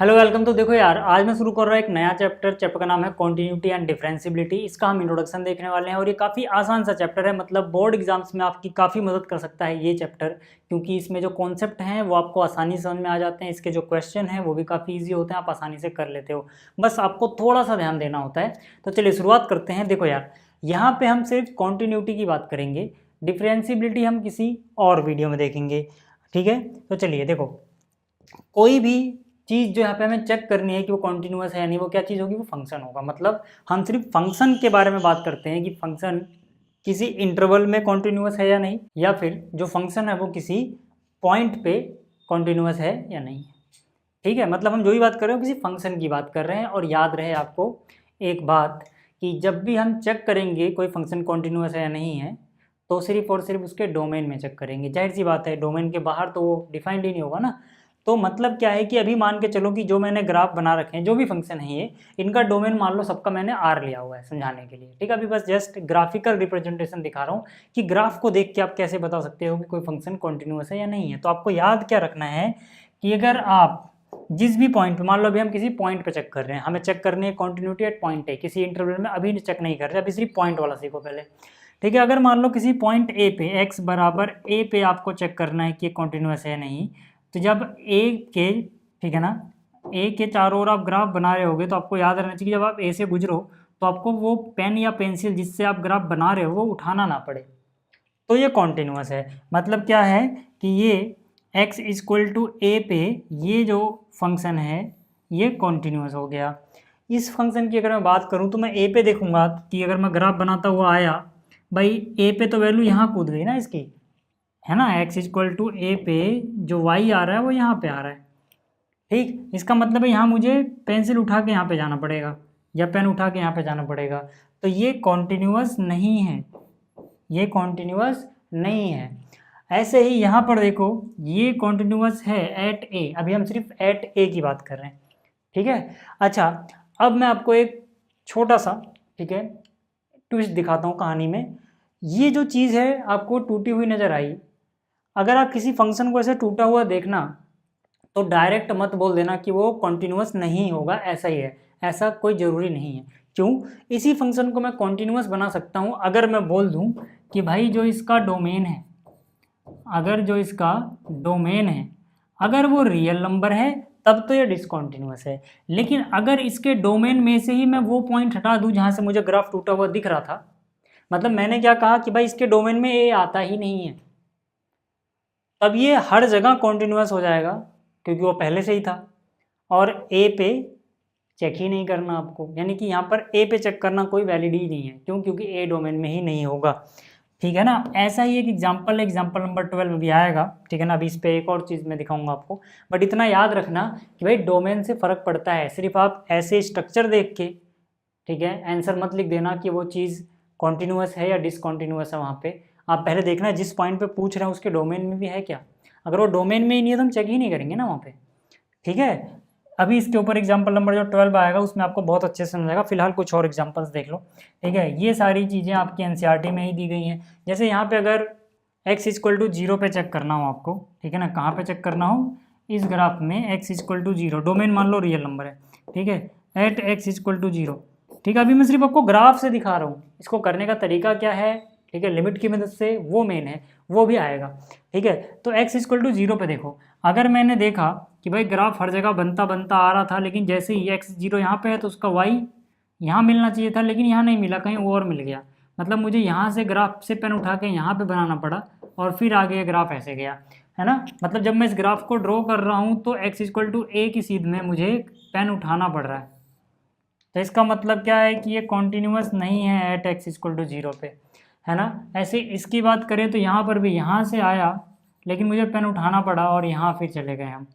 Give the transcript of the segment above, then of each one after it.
Hello welcome. तो देखो यार, आज मैं शुरू कर रहा हूँ एक नया चैप्टर का नाम है कॉन्टिन्यूटी एंड डिफरेंशियबिलिटी। इसका हम इंट्रोडक्शन देखने वाले हैं और ये काफ़ी आसान सा चैप्टर है, मतलब बोर्ड एग्जाम्स में आपकी काफ़ी मदद कर सकता है ये चैप्टर, क्योंकि इसमें जो कॉन्सेप्ट हैं वो आपको आसानी से समझ में आ जाते हैं। इसके जो क्वेश्चन हैं वो भी काफ़ी ईजी होते हैं, आप आसानी से कर लेते हो, बस आपको थोड़ा सा ध्यान देना होता है। तो चलिए शुरुआत करते हैं। देखो यार, यहाँ पर हम सिर्फ कॉन्टिन्यूटी की बात करेंगे, डिफरेंशियबिलिटी हम किसी और वीडियो में देखेंगे, ठीक है। तो चलिए देखो, कोई भी चीज़ जो यहाँ पे हमें चेक करनी है कि वो कॉन्टिन्यूस है या नहीं, वो क्या चीज़ होगी, वो फंक्शन होगा। मतलब हम सिर्फ फंक्शन के बारे में बात करते हैं कि फंक्शन किसी इंटरवल में कॉन्टिन्यूस है या नहीं, या फिर जो फंक्शन है वो किसी पॉइंट पे कॉन्टिन्यूस है या नहीं, ठीक है। मतलब हम जो भी बात कर रहे हो किसी फंक्शन की बात कर रहे हैं। और याद रहे आपको एक बात, कि जब भी हम चेक करेंगे कोई फंक्शन कॉन्टिन्यूस है या नहीं है, तो सिर्फ और सिर्फ उसके डोमेन में चेक करेंगे। जाहिर सी बात है, डोमेन के बाहर तो वो डिफाइंड ही नहीं होगा ना। तो मतलब क्या है कि अभी मान के चलो कि जो मैंने ग्राफ बना रखे हैं, जो भी फंक्शन है ये, इनका डोमेन मान लो सबका मैंने आर लिया हुआ है समझाने के लिए, ठीक है। अभी बस जस्ट ग्राफिकल रिप्रेजेंटेशन दिखा रहा हूँ कि ग्राफ को देख के आप कैसे बता सकते हो कि कोई फंक्शन कॉन्टिन्यूस है या नहीं है। तो आपको याद क्या रखना है कि अगर आप जिस भी पॉइंट पे, मान लो अभी हम किसी पॉइंट पे चेक कर रहे हैं, हमें चेक करनी है कॉन्टिन्यूटी एट पॉइंट है, किसी इंटरवल में अभी चेक नहीं कर रहे, अभी सिर्फ पॉइंट वाला सीखो पहले, ठीक है। अगर मान लो किसी पॉइंट ए पे x बराबर a पे आपको चेक करना है कि कॉन्टिन्यूस है नहीं, तो जब a के, ठीक है ना, a के चारों ओर आप ग्राफ बना रहे होगे तो आपको याद रहना चाहिए कि जब आप a से गुजरो तो आपको वो पेन या पेंसिल जिससे आप ग्राफ बना रहे हो वो उठाना ना पड़े, तो ये कॉन्टिन्यूस है। मतलब क्या है कि ये x इक्वल टू ए पे ये जो फंक्शन है ये कॉन्टिन्यूस हो गया। इस फंक्शन की अगर मैं बात करूँ तो मैं a पे देखूंगा कि अगर मैं ग्राफ बनाता हुआ आया, भाई ए पे तो वैल्यू यहाँ कूद गई ना इसकी, है ना, x इक्वल टू ए पे जो y आ रहा है वो यहाँ पे आ रहा है, ठीक। इसका मतलब है यहाँ मुझे पेंसिल उठा के यहाँ पे जाना पड़ेगा या पेन उठा के यहाँ पे जाना पड़ेगा, तो ये कॉन्टिन्यूस नहीं है, ये कॉन्टिन्यूस नहीं है। ऐसे ही यहाँ पर देखो, ये कॉन्टिन्यूस है एट ए, अभी हम सिर्फ एट ए की बात कर रहे हैं, ठीक है। अच्छा, अब मैं आपको एक छोटा सा, ठीक है, ट्विस्ट दिखाता हूँ कहानी में। ये जो चीज़ है आपको टूटी हुई नज़र आई, अगर आप किसी फंक्शन को ऐसे टूटा हुआ देखना तो डायरेक्ट मत बोल देना कि वो कॉन्टिन्यूस नहीं होगा, ऐसा ही है, ऐसा कोई ज़रूरी नहीं है। क्यों? इसी फंक्शन को मैं कॉन्टिन्यूस बना सकता हूँ अगर मैं बोल दूँ कि भाई जो इसका डोमेन है, अगर जो इसका डोमेन है अगर वो रियल नंबर है तब तो ये डिसकॉन्टिन्यूस है। लेकिन अगर इसके डोमेन में से ही मैं वो पॉइंट हटा दूँ जहाँ से मुझे ग्राफ टूटा हुआ दिख रहा था, मतलब मैंने क्या कहा कि भाई इसके डोमेन में ए आता ही नहीं है, तब ये हर जगह कॉन्टिन्यूस हो जाएगा क्योंकि वो पहले से ही था। और ए पे चेक ही नहीं करना आपको, यानी कि यहाँ पर ए पे चेक करना कोई वैलिड ही नहीं है। क्यों? क्योंकि ए डोमेन में ही नहीं होगा, ठीक है ना। ऐसा ही एक एग्जाम्पल है, एग्जाम्पल नंबर 12 में भी आएगा, ठीक है ना। अभी इस पर एक और चीज़ मैं दिखाऊंगा आपको, बट इतना याद रखना कि भाई डोमेन से फ़र्क पड़ता है। सिर्फ आप ऐसे स्ट्रक्चर देख के, ठीक है, आंसर मत लिख देना कि वो चीज़ कॉन्टिन्यूस है या डिसकॉन्टिन्यूस है। वहाँ पे आप पहले देखना जिस पॉइंट पे पूछ रहे हैं उसके डोमेन में भी है क्या। अगर वो डोमेन में ही नहीं है तो हम चेक ही नहीं करेंगे ना वहाँ पे, ठीक है। अभी इसके ऊपर एग्जाम्पल नंबर जो 12 आएगा उसमें आपको बहुत अच्छे से समझाएगा। फिलहाल कुछ और एग्जाम्पल्स देख लो, ठीक है। ये सारी चीज़ें आपकी एनसीईआरटी में ही दी गई हैं। जैसे यहाँ पे अगर x इक्वल टू 0 पे चेक करना हो आपको, ठीक है ना, कहाँ पे चेक करना हो, इस ग्राफ में x इक्वल टू 0, डोमेन मान लो रियल नंबर है, ठीक है, एट x इक्वल टू 0, ठीक है। अभी मैं सिर्फ आपको ग्राफ से दिखा रहा हूँ, इसको करने का तरीका क्या है, ठीक है, लिमिट की मदद से, वो मेन है, वो भी आएगा, ठीक है। तो x इक्वल टू 0 पे देखो, अगर मैंने देखा कि भाई ग्राफ हर जगह बनता बनता आ रहा था, लेकिन जैसे ही x 0 यहाँ पे है तो उसका y यहाँ मिलना चाहिए था, लेकिन यहाँ नहीं मिला, कहीं और मिल गया। मतलब मुझे यहाँ से ग्राफ से पेन उठा के यहाँ पे बनाना पड़ा और फिर आगे ग्राफ ऐसे गया, है ना। मतलब जब मैं इस ग्राफ को ड्रॉ कर रहा हूँ तो x इक्वल टू a की सीध में मुझे पेन उठाना पड़ रहा है, तो इसका मतलब क्या है कि ये कॉन्टिन्यूस नहीं है एट x इक्वल टू 0 पे, है ना। ऐसे इसकी बात करें तो यहाँ पर भी यहाँ से आया लेकिन मुझे पेन उठाना पड़ा और यहाँ फिर चले गए हम,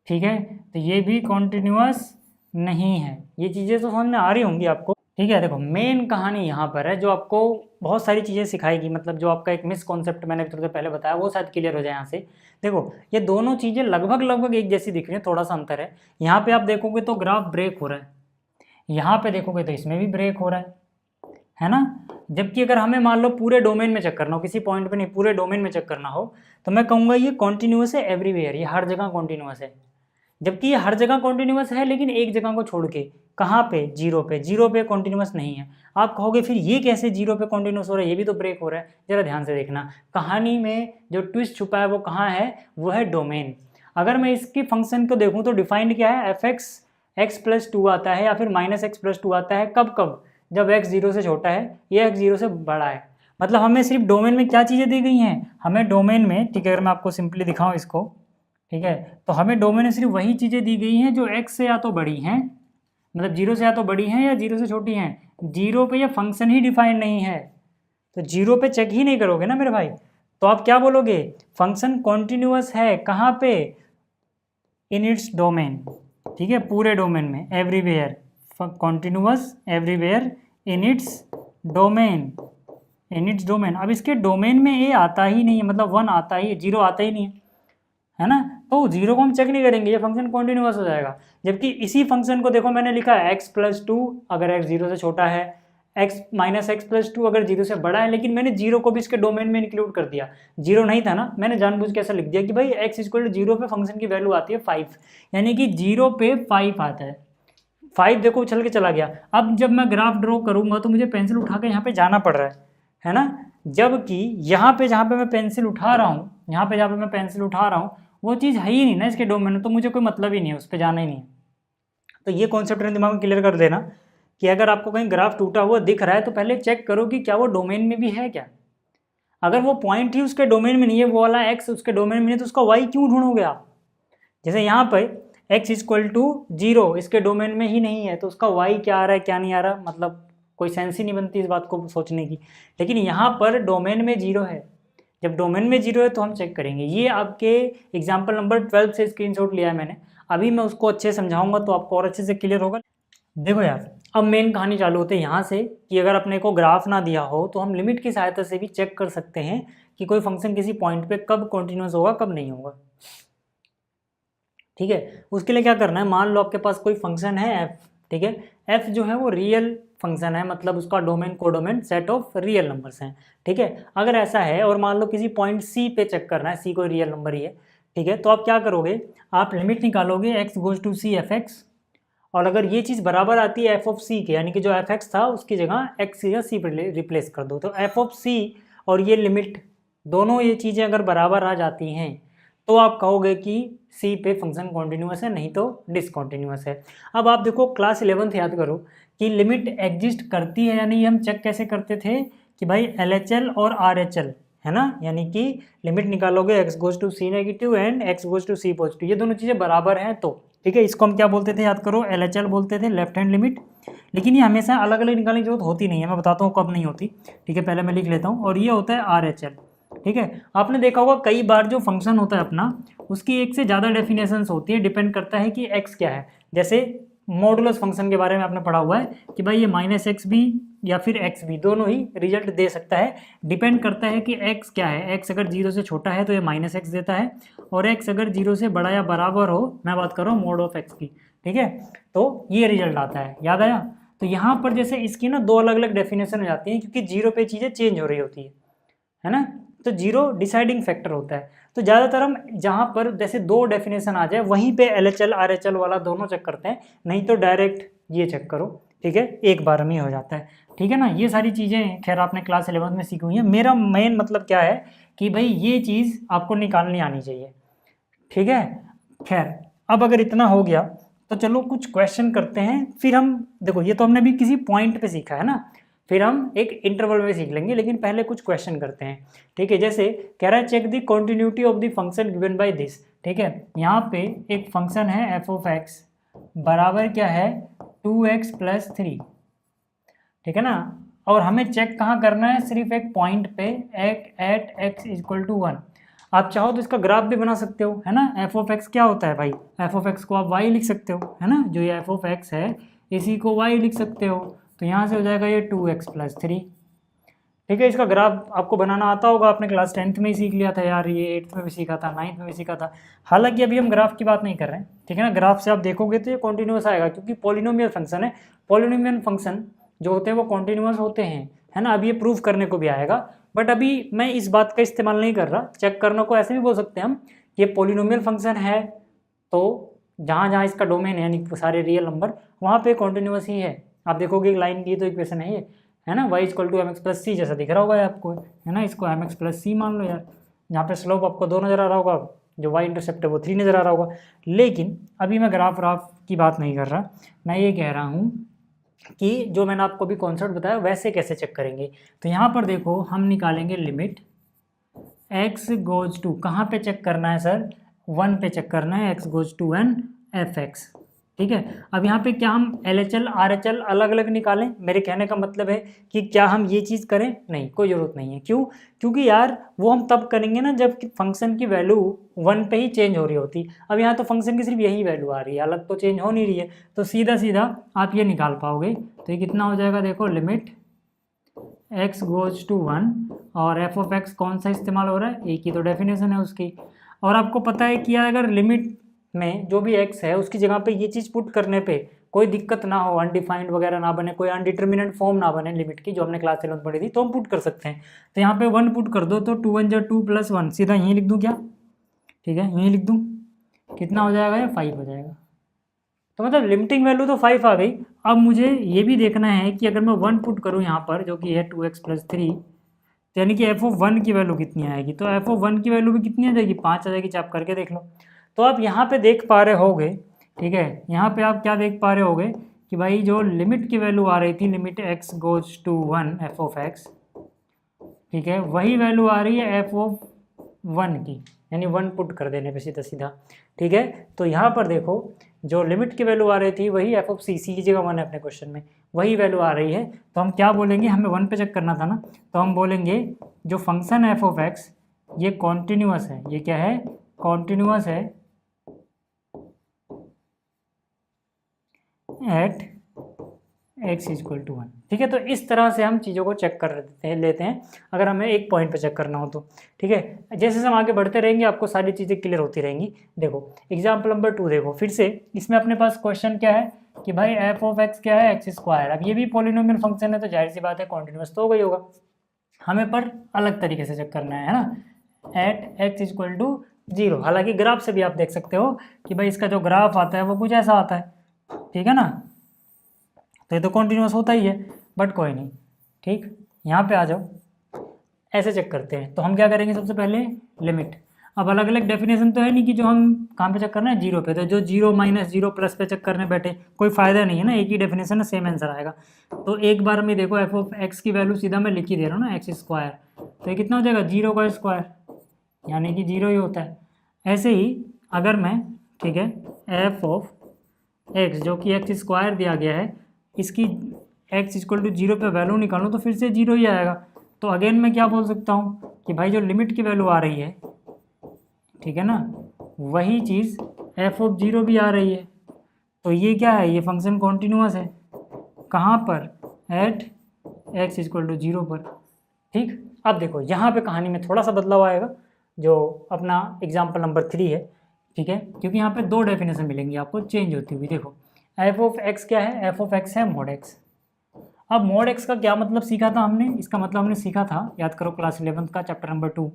ठीक है। तो ये भी कॉन्टिन्यूस नहीं है। ये चीज़ें तो समझ में आ रही होंगी आपको, ठीक है। देखो मेन कहानी यहाँ पर है जो आपको बहुत सारी चीज़ें सिखाएगी, मतलब जो आपका एक मिस कॉन्सेप्ट मैंने थोड़ी देर पहले बताया वो शायद क्लियर हो जाए यहाँ से। देखो ये दोनों चीज़ें लगभग एक जैसी दिख रही हैं, थोड़ा सा अंतर है। यहाँ पे आप देखोगे तो ग्राफ ब्रेक हो रहा है, यहाँ पे देखोगे तो इसमें भी ब्रेक हो रहा है ना। जबकि अगर हमें मान लो पूरे डोमेन में चेक करना हो, किसी पॉइंट पे नहीं, पूरे डोमेन में चेक करना हो, तो मैं कहूँगा ये कॉन्टिन्यूस है एवरीवेयर, ये हर जगह कॉन्टिन्यूस है। जबकि ये हर जगह कॉन्टिन्यूस है लेकिन एक जगह को छोड़ के, कहाँ पे, जीरो पे, जीरो पे कॉन्टिन्यूस नहीं है। आप कहोगे फिर ये कैसे जीरो पे कॉन्टिन्यूस हो रहा है, ये भी तो ब्रेक हो रहा है। जरा ध्यान से देखना, कहानी में जो ट्विस्ट छुपा है वो कहाँ है, वो है डोमेन। अगर मैं इसकी फंक्शन को देखूँ तो डिफाइंड क्या है, F x x plus two आता है या फिर माइनस एक्स प्लस टू आता है, कब कब, जब एक्स जीरो से छोटा है या एक्स जीरो से बड़ा है। मतलब हमें सिर्फ डोमेन में क्या चीज़ें दी गई हैं, हमें डोमेन में, ठीक है, अगर मैं आपको सिंपली दिखाऊं इसको, ठीक है, तो हमें डोमेन में सिर्फ वही चीज़ें दी गई हैं जो एक्स से या तो बड़ी हैं, मतलब जीरो से या तो बड़ी हैं या जीरो से छोटी हैं। जीरो पे ये फंक्शन ही डिफाइंड नहीं है, तो जीरो पे चेक ही नहीं करोगे ना मेरे भाई, तो आप क्या बोलोगे, फंक्शन कॉन्टिन्यूअस है कहाँ पे, इन इट्स डोमेन, ठीक है, पूरे डोमेन में, everywhere, continuous everywhere in its domain, in its domain. अब इसके डोमेन में ए आता ही नहीं है, मतलब वन आता ही, जीरो आता ही नहीं है ना, तो जीरो को हम चेक नहीं करेंगे, ये फंक्शन कॉन्टिन्यूअस हो जाएगा। जबकि इसी फंक्शन को देखो मैंने लिखा है एक्स प्लस टू अगर एक्स जीरो से छोटा है, x minus x plus two अगर जीरो से बड़ा है, लेकिन मैंने जीरो को भी इसके डोमेन में इंक्लूड कर दिया। जीरो नहीं था ना, मैंने जानबूझ के ऐसा लिख दिया कि भाई एक्स इक्वल टू जीरो पे फंक्शन की वैल्यू आती है 5, यानी कि जीरो पे 5 आता है। 5 देखो उछल के चला गया। अब जब मैं ग्राफ ड्रॉ करूंगा तो मुझे पेंसिल उठा के यहाँ पे जाना पड़ रहा है ना, जबकि यहाँ पे जहाँ पे मैं पेंसिल उठा रहा हूँ, यहाँ पे जहाँ पे मैं पेंसिल उठा रहा हूँ वो चीज़ है ही नहीं ना इसके डोमेन में, तो मुझे कोई मतलब ही नहीं है, उस पर जाना ही नहीं है। तो ये कॉन्सेप्ट अपने दिमाग में क्लियर कर देना कि अगर आपको कहीं ग्राफ टूटा हुआ दिख रहा है तो पहले चेक करो कि क्या वो डोमेन में भी है क्या। अगर वो पॉइंट ही उसके डोमेन में नहीं है, वो वाला एक्स उसके डोमेन में नहीं है, तो उसका वाई क्यों ढूंढोगे आप। जैसे यहाँ पर एक्स इक्वल टू जीरो इसके डोमेन में ही नहीं है, तो उसका वाई क्या आ रहा है क्या नहीं आ रहा, मतलब कोई सेंस ही नहीं बनती इस बात को सोचने की। लेकिन यहाँ पर डोमेन में जीरो है, जब डोमेन में जीरो है तो हम चेक करेंगे। ये आपके एग्जाम्पल नंबर 12 से स्क्रीनशॉट लिया है मैंने, अभी मैं उसको अच्छे समझाऊंगा तो आपको और अच्छे से क्लियर होगा। देखो यार, अब मेन कहानी चालू होती है यहाँ से कि अगर अपने को ग्राफ ना दिया हो तो हम लिमिट की सहायता से भी चेक कर सकते हैं कि कोई फंक्शन किसी पॉइंट पे कब कॉन्टिन्यूस होगा कब नहीं होगा। ठीक है, उसके लिए क्या करना है, मान लो आपके पास कोई फंक्शन है एफ, ठीक है, एफ जो है वो रियल फंक्शन है, मतलब उसका domain codomain set of real numbers हैं। ठीक है, अगर ऐसा है और मान लो किसी पॉइंट सी पे चेक करना है, सी कोई रियल नंबर ही है, ठीक है, तो आप क्या करोगे, आप लिमिट निकालोगे x goes to C f x, और अगर ये चीज़ बराबर आती है एफ ऑफ सी के, यानी कि जो एफ एक्स था उसकी जगह एक्स या सी पर रिप्लेस कर दो, तो एफ ऑफ सी और ये लिमिट दोनों ये चीज़ें अगर बराबर आ जाती हैं तो आप कहोगे कि सी पे फंक्शन कॉन्टिन्यूस है, नहीं तो डिसकॉन्टिन्यूस है। अब आप देखो क्लास 11th याद करो कि लिमिट एग्जिस्ट करती है या नहीं, हम चेक कैसे करते थे कि भाई LHL और RHL है ना, यानी कि लिमिट निकालोगे x goes to c negative and x goes to c positive, ये दोनों चीज़ें बराबर हैं तो, ठीक है, इसको हम क्या बोलते थे याद करो, LHL बोलते थे, लेफ्ट हैंड लिमिट। लेकिन ये हमेशा अलग अलग निकालने की जरूरत होती नहीं है, मैं बताता हूँ कब नहीं होती, ठीक है, पहले मैं लिख लेता हूँ, और ये होता है RHL। ठीक है, आपने देखा होगा कई बार जो फंक्शन होता है अपना उसकी एक से ज़्यादा डेफिनेशंस होती है, डिपेंड करता है कि एक्स क्या है। जैसे मॉडुलस फंक्शन के बारे में आपने पढ़ा हुआ है कि भाई ये माइनस एक्स भी या फिर एक्स भी दोनों ही रिजल्ट दे सकता है, डिपेंड करता है कि एक्स क्या है। एक्स अगर जीरो से छोटा है तो ये माइनस एक्स देता है, और एक्स अगर जीरो से बड़ा या बराबर हो, मैं बात कर रहा हूँ मोड ऑफ एक्स की, ठीक है, तो ये रिजल्ट आता है, याद आया। तो यहाँ पर जैसे इसकी ना दो अलग अलग डेफिनेशन हो जाती हैं क्योंकि जीरो पे चीज़ें चेंज हो रही होती है ना, तो जीरो डिसाइडिंग फैक्टर होता है। तो ज़्यादातर हम जहाँ पर जैसे दो डेफिनेशन आ जाए वहीं पे LHL RHL वाला दोनों चेक करते हैं, नहीं तो डायरेक्ट ये चेक करो, ठीक है, एक बार में ही हो जाता है। ठीक है ना, ये सारी चीज़ें खैर आपने क्लास 11 में सीखी हुई हैं। मेरा मेन मतलब क्या है कि भाई ये चीज़ आपको निकालनी आनी चाहिए, ठीक है। खैर अब अगर इतना हो गया तो चलो कुछ क्वेश्चन करते हैं, फिर हम देखो ये तो हमने भी किसी पॉइंट पे सीखा है ना, फिर हम एक इंटरवल में सीख लेंगे, लेकिन पहले कुछ क्वेश्चन करते हैं। ठीक है, जैसे कह रहा है check the continuity of the function given by this. ठीक है, यहाँ पे एक फंक्शन है एफ ऑफ एक्स बराबर क्या है 2x + 3, ठीक है ना, और हमें चेक कहाँ करना है, सिर्फ एक पॉइंट पे एट x = 1। आप चाहो तो इसका ग्राफ भी बना सकते हो, है ना। एफ ऑफ एक्स क्या होता है भाई, एफ ऑफ एक्स को आप y लिख सकते हो, है ना, जो ये एफ ऑफ एक्स है इसी को y लिख सकते हो, तो यहाँ से हो जाएगा ये 2x + 3। ठीक है, इसका ग्राफ आपको बनाना आता होगा, आपने क्लास 10th में ही सीख लिया था यार, ये 8th में भी सीखा था, 9th में भी सीखा था। हालांकि अभी हम ग्राफ की बात नहीं कर रहे हैं, ठीक है ना। ग्राफ से आप देखोगे तो ये कॉन्टिन्यूस आएगा क्योंकि पॉलिनोमियल फंक्शन है, पॉलिनोमियल फंक्शन जो होते हैं वो कॉन्टिन्यूस होते हैं, है ना। अब ये प्रूव करने को भी आएगा, बट अभी मैं इस बात का इस्तेमाल नहीं कर रहा। चेक करने को ऐसे भी बोल सकते हैं हम, ये पॉलिनोमियल फंक्शन है तो जहाँ जहाँ इसका डोमेन है यानी सारे रियल नंबर वहाँ पे कॉन्टिन्यूस ही है। आप देखोगे एक लाइन की तो इक्वेशन है ये, है ना, y equal to M X plus C जैसा दिख रहा होगा आपको, है ना, इसको एम एक्स प्लस सी मान लो यार। यहाँ पे स्लोप आपको 2 नज़र आ रहा होगा, जो y इंटरसेप्ट है वो 3 नज़र आ रहा होगा। लेकिन अभी मैं ग्राफ की बात नहीं कर रहा, मैं ये कह रहा हूँ कि जो मैंने आपको भी कॉन्सेप्ट बताया वैसे कैसे चेक करेंगे। तो यहाँ पर देखो हम निकालेंगे लिमिट x गोज टू, कहाँ पे चेक करना है सर, 1 पे चेक करना है, x goes to n f x, ठीक है। अब यहाँ पे क्या हम LHL RHL अलग अलग निकालें, मेरे कहने का मतलब है कि क्या हम ये चीज़ करें, नहीं, कोई ज़रूरत नहीं है। क्यों? क्योंकि यार वो हम तब करेंगे ना जब फंक्शन की वैल्यू 1 पे ही चेंज हो रही होती। अब यहाँ तो फंक्शन की सिर्फ यही वैल्यू आ रही है, अलग तो चेंज हो नहीं रही है, तो सीधा सीधा आप ये निकाल पाओगे। तो ये कितना हो जाएगा, देखो लिमिट x गोज टू 1 और एफ ऑफ एक्स कौन सा इस्तेमाल हो रहा है, एक ही तो डेफिनेशन है उसकी। और आपको पता है कि अगर लिमिट में जो भी x है उसकी जगह पे ये चीज़ पुट करने पे कोई दिक्कत ना हो, अनडिफाइंड वगैरह ना बने, कोई अनडिटर्मिनेंट फॉर्म ना बने लिमिट की, जो हमने क्लास 11 पढ़ी थी, तो हम पुट कर सकते हैं। तो यहाँ पे 1 पुट कर दो तो 2 1 जा 2 + 1, सीधा यहीं लिख दूँ क्या, ठीक है, यहीं लिख दूँ, कितना हो जाएगा, ये 5 हो जाएगा। तो मतलब लिमिटिंग वैल्यू तो 5 आ गई। अब मुझे ये भी देखना है कि अगर मैं 1 पुट करूँ यहाँ पर, जो कि है 2x + 3, तो यानी कि एफ ऑफ 1 की वैल्यू कितनी आएगी, तो एफ ऑफ 1 की वैल्यू भी कितनी आ जाएगी, 5 आ जाएगी। चाप करके देख लो। तो आप यहाँ पे देख पा रहे होगे, ठीक है, यहाँ पे आप क्या देख पा रहे होगे कि भाई जो लिमिट की वैल्यू आ रही थी, limit x goes to 1 f of x, ठीक है, वही वैल्यू आ रही है एफ ऑफ 1 की, यानी 1 पुट कर देने पे सीधा सीधा, ठीक है। तो यहाँ पर देखो जो लिमिट की वैल्यू आ रही थी वही एफ ऑफ सी की जगह 1 है अपने क्वेश्चन में, वही वैल्यू आ रही है। तो हम क्या बोलेंगे, हमें 1 पे चेक करना था ना, तो हम बोलेंगे जो फंक्शन एफ ऑफ एक्स ये कॉन्टिन्यूअस है, ये क्या है, कॉन्टिन्यूअस है एट x इक्वल टू 1, ठीक है। तो इस तरह से हम चीज़ों को चेक कर लेते हैं अगर हमें एक पॉइंट पे चेक करना हो तो, ठीक है। जैसे हम आगे बढ़ते रहेंगे आपको सारी चीज़ें क्लियर होती रहेंगी। देखो एग्जाम्पल नंबर 2 देखो फिर से, इसमें अपने पास क्वेश्चन क्या है कि भाई एफ ऑफ एक्स क्या है, x²। अब ये भी पॉलिनोमियल फंक्शन है तो जाहिर सी बात है कॉन्टिन्यूअस तो हो गई होगा, हमें पर अलग तरीके से चेक करना है ना, एट x इक्वल टू 0। हालांकि ग्राफ से भी आप देख सकते हो कि भाई इसका जो ग्राफ आता है वो कुछ ऐसा आता है, ठीक है ना, तो ये तो कॉन्टिन्यूस होता ही है, बट कोई नहीं, ठीक। यहाँ पे आ जाओ, ऐसे चेक करते हैं। तो हम क्या करेंगे, सबसे पहले लिमिट, अब अलग अलग डेफिनेशन तो है नहीं कि जो हम कहाँ पे चेक करना है, 0 पे, तो जो 0 - 0 प्लस पे चेक करने बैठे कोई फ़ायदा नहीं है ना, एक ही डेफिनेशन है, सेम आंसर आएगा। तो एक बार में देखो एफ ऑफ एक्स की वैल्यू सीधा मैं लिख ही दे रहा हूँ ना, x², तो ये कितना हो जाएगा, 0 का स्क्वायर, यानी कि 0 ही होता है। ऐसे ही अगर मैं, ठीक है, एफ ऑफ एक्स जो कि x² दिया गया है, इसकी x इक्वल टू 0 पे वैल्यू निकालूँ तो फिर से 0 ही आएगा। तो अगेन मैं क्या बोल सकता हूँ कि भाई जो लिमिट की वैल्यू आ रही है, ठीक है ना, वही चीज़ एफ ऑफ 0 भी आ रही है। तो ये क्या है, ये फंक्शन कॉन्टिन्यूअस है, कहाँ पर, एट x इक्वल टू 0 पर, ठीक। अब देखो यहाँ पे कहानी में थोड़ा सा बदलाव आएगा, जो अपना एग्जाम्पल नंबर 3 है, ठीक है, क्योंकि यहाँ पे 2 डेफिनेशन मिलेंगी आपको चेंज होती हुई। देखो एफ ऑफ एक्स क्या है, एफ ऑफ एक्स है मोड एक्स। अब मोड एक्स का क्या मतलब सीखा था हमने, इसका मतलब हमने सीखा था, याद करो क्लास 11 का चैप्टर नंबर 2,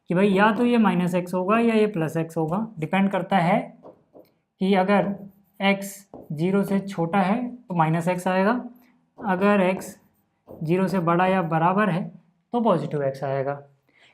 कि भाई या तो ये -x होगा या ये +x होगा, डिपेंड करता है कि अगर x 0 से छोटा है तो -x आएगा, अगर x 0 से बड़ा या बराबर है तो पॉजिटिव x आएगा।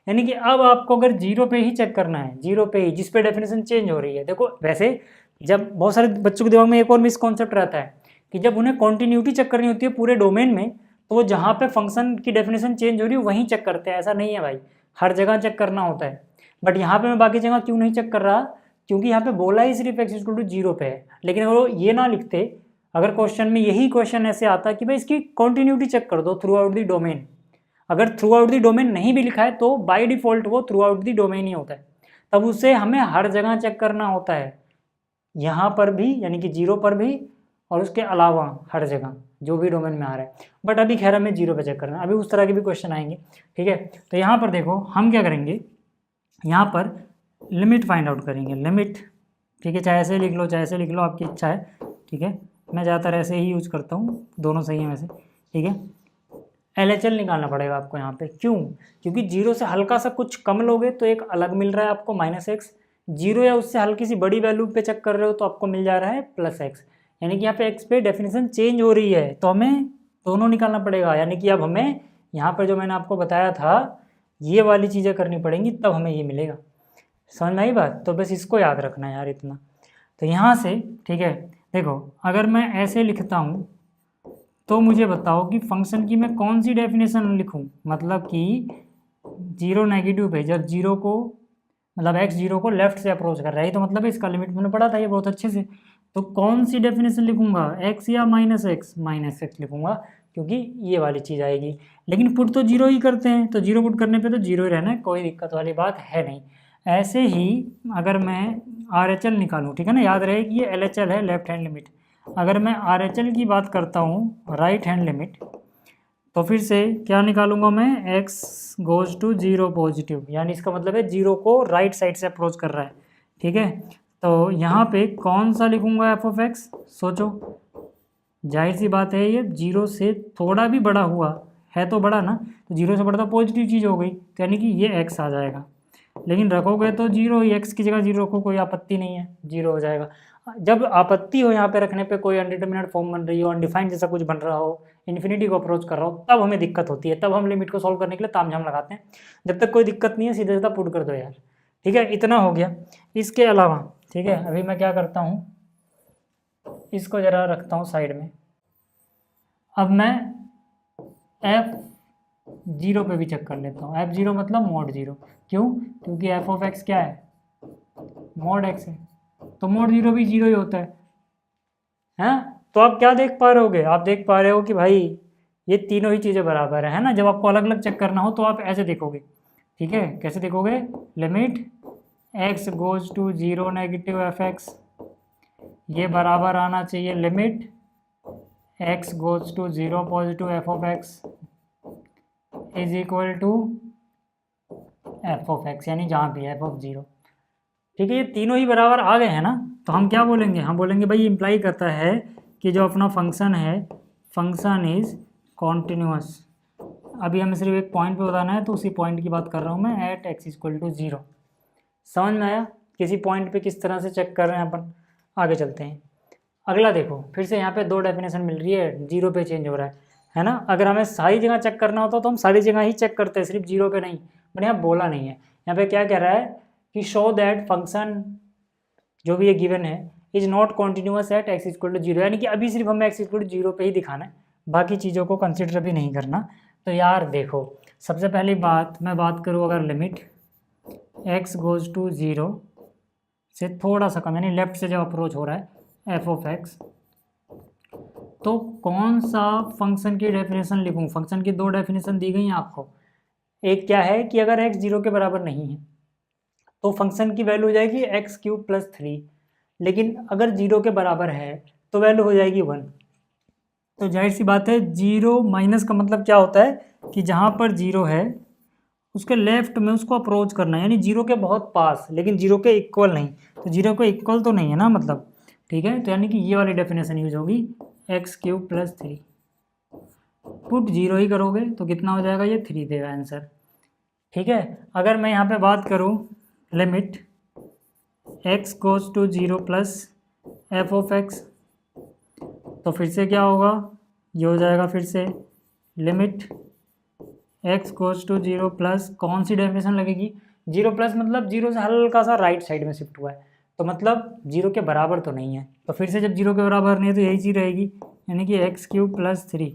यानी कि अब आपको अगर 0 पे ही चेक करना है, 0 पे ही, जिस पे डेफिनेशन चेंज हो रही है। देखो वैसे जब बहुत सारे बच्चों के दिमाग में एक और मिसकॉन्सेप्ट रहता है कि जब उन्हें कॉन्टिन्यूटी चेक करनी होती है पूरे डोमेन में, तो वो जहाँ पे फंक्शन की डेफिनेशन चेंज हो रही है वहीं चेक करते हैं। ऐसा नहीं है भाई, हर जगह चेक करना होता है। बट यहाँ पे मैं बाकी जगह क्यों नहीं चेक कर रहा, क्योंकि यहाँ पे बोला ही सिर्फ x इक्वल टू 0 पे है। लेकिन अगर वो ये ना लिखते, अगर क्वेश्चन में यही क्वेश्चन ऐसे आता कि भाई इसकी कॉन्टिन्यूटी चेक कर दो थ्रू आउट दी डोमेन, अगर थ्रू आउट दी डोमेन नहीं भी लिखा है तो बाय डिफॉल्ट वो थ्रू आउट दी डोमेन ही होता है, तब उसे हमें हर जगह चेक करना होता है, यहाँ पर भी यानी कि 0 पर भी, और उसके अलावा हर जगह जो भी डोमेन में आ रहा है। बट अभी खैर हमें 0 पे चेक करना है, अभी उस तरह के भी क्वेश्चन आएंगे, ठीक है। तो यहाँ पर देखो हम क्या करेंगे, यहाँ पर लिमिट फाइंड आउट करेंगे, लिमिट, ठीक है, चाहे ऐसे लिख लो चाहे ऐसे लिख लो, आपकी इच्छा है, ठीक है। मैं ज़्यादातर ऐसे ही यूज करता हूँ, दोनों सही है वैसे, ठीक है। LHL निकालना पड़ेगा आपको यहाँ पे, क्यों, क्योंकि 0 से हल्का सा कुछ कम लोगे तो एक अलग मिल रहा है आपको -x, जीरो या उससे हल्की सी बड़ी वैल्यू पे चेक कर रहे हो तो आपको मिल जा रहा है प्लस एक्स, यानी कि यहाँ पे एक्स पे डेफिनेशन चेंज हो रही है, तो हमें दोनों निकालना पड़ेगा। यानी कि अब हमें यहाँ पर जो मैंने आपको बताया था ये वाली चीज़ें करनी पड़ेंगी, तब हमें ये मिलेगा। समझ में आई बात? तो बस इसको याद रखना है यार इतना। तो यहाँ से ठीक है, देखो अगर मैं ऐसे लिखता हूँ तो मुझे बताओ कि फंक्शन की मैं कौन सी डेफिनेशन लिखूँ। मतलब कि जीरो नेगेटिव पे जब जीरो को मतलब एक्स जीरो को लेफ्ट से अप्रोच कर रहा है, तो मतलब इसका लिमिट मैंने पढ़ा था ये बहुत अच्छे से। तो कौन सी डेफिनेशन लिखूंगा, एक्स या माइनस एक्स लिखूंगा, क्योंकि ये वाली चीज़ आएगी। लेकिन पुट तो जीरो ही करते हैं, तो जीरो पुट करने पे तो जीरो ही रहना है, कोई दिक्कत वाली बात है नहीं। ऐसे ही अगर मैं आर एच एल निकालूँ, ठीक है ना, याद रहे कि ये एल एच एल है, लेफ्ट हैंड लिमिट। अगर मैं आर एच एल की बात करता हूँ, राइट हैंड लिमिट, तो फिर से क्या निकालूंगा मैं, x goes to zero positive, यानी इसका मतलब है जीरो को राइट साइड से अप्रोच कर रहा है। ठीक है, तो यहाँ पे कौन सा लिखूंगा एफ ऑफ एक्स, सोचो। जाहिर सी बात है ये जीरो से थोड़ा भी बड़ा हुआ है तो बड़ा ना, तो जीरो से बड़ा तो पॉजिटिव चीज़ हो गई, तो यानी कि ये x आ जाएगा। लेकिन रखोगे तो जीरो ही, एक्स की जगह जीरो रखो, कोई आपत्ति नहीं है, जीरो हो जाएगा। जब आपत्ति हो यहाँ पे रखने पे, कोई अनडिटरमिनेट फॉर्म बन रही हो, अनडिफाइंड जैसा कुछ बन रहा हो, इन्फिनिटी को अप्रोच कर रहा हो, तब हमें दिक्कत होती है, तब हम लिमिट को सॉल्व करने के लिए तामझाम लगाते हैं। जब तक कोई दिक्कत नहीं है सीधे सीधा पुट कर दो यार। ठीक है, इतना हो गया। इसके अलावा ठीक है, अभी मैं क्या करता हूँ, इसको ज़रा रखता हूँ साइड में। अब मैं एफ जीरो पे भी चेक कर लेता हूँ। एफ जीरो मतलब मोड जीरो, क्यों? क्योंकि एफ ऑफ एक्स क्या है, मोड एक्स है, तो मोड जीरो भी जीरो ही होता है। हैं? तो आप क्या देख पा रहे होगे, आप देख पा रहे हो कि भाई ये तीनों ही चीज़ें बराबर है ना। जब आपको अलग अलग चेक करना हो तो आप ऐसे देखोगे। ठीक है, कैसे देखोगे, limit x goes to zero negative f x, ये बराबर आना चाहिए limit x goes to zero positive f of x is equal to f of x, यानी जहाँ भी एफ ऑफ जीरो। ठीक है, ये तीनों ही बराबर आ गए हैं ना, तो हम क्या बोलेंगे, हम बोलेंगे भाई इम्प्लाई करता है कि जो अपना फंक्शन है, फंक्शन इज कॉन्टिन्यूअस। अभी हमें सिर्फ एक पॉइंट पे बताना है, तो उसी पॉइंट की बात कर रहा हूँ मैं, at x equal to zero. समझ में आया? किसी पॉइंट पे किस तरह से चेक कर रहे हैं अपन। आगे चलते हैं। अगला देखो, फिर से यहाँ पे दो डेफिनेशन मिल रही है, जीरो पे चेंज हो रहा है ना। अगर हमें सारी जगह चेक करना होता तो हम सारी जगह ही चेक करते हैं, सिर्फ जीरो पे नहीं। बट यहाँ बोला नहीं है, यहाँ पे क्या कह रहा है कि शो दैट फंक्शन जो भी ये गिवन है is not continuous at x equal to zero, यानी कि अभी सिर्फ हमें एक्स इक्वल टू जीरो पे ही दिखाना है, बाकी चीज़ों को कंसिडर भी नहीं करना। तो यार देखो, सबसे पहली बात मैं बात करूँ, अगर limit x goes to zero से थोड़ा सा कम, यानी लेफ्ट से जब अप्रोच हो रहा है एफ ऑफ एक्स, तो कौन सा फंक्शन की डेफिनेशन लिखूँ। फंक्शन की दो डेफिनेशन दी गई हैं आपको। एक क्या है कि अगर एक्स जीरो के बराबर नहीं है तो फंक्शन की वैल्यू हो जाएगी एक्स क्यूब प्लस थ्री, लेकिन अगर जीरो के बराबर है तो वैल्यू हो जाएगी वन। तो जाहिर सी बात है, जीरो माइनस का मतलब क्या होता है कि जहाँ पर जीरो है उसके लेफ्ट में उसको अप्रोच करना है, यानी जीरो के बहुत पास लेकिन जीरो के इक्वल नहीं। तो जीरो के इक्वल तो नहीं है ना मतलब। ठीक है, तो यानी कि ये वाली डेफिनेशन यूज होगी, X cube plus three. Put zero ही करोगे तो कितना हो जाएगा, ये थ्री देगा आंसर। ठीक है, अगर मैं यहाँ पे बात करूँ limit x goes to zero plus f of x, तो फिर से क्या होगा, ये हो जाएगा फिर से limit x goes to zero plus, कौन सी डेफिनेशन लगेगी, जीरो प्लस मतलब जीरो से हल्का सा राइट साइड में शिफ्ट हुआ है, तो मतलब जीरो के बराबर तो नहीं है। तो फिर से जब जीरो के बराबर नहीं है तो यही चीज़ रहेगी, यानी कि x cube plus three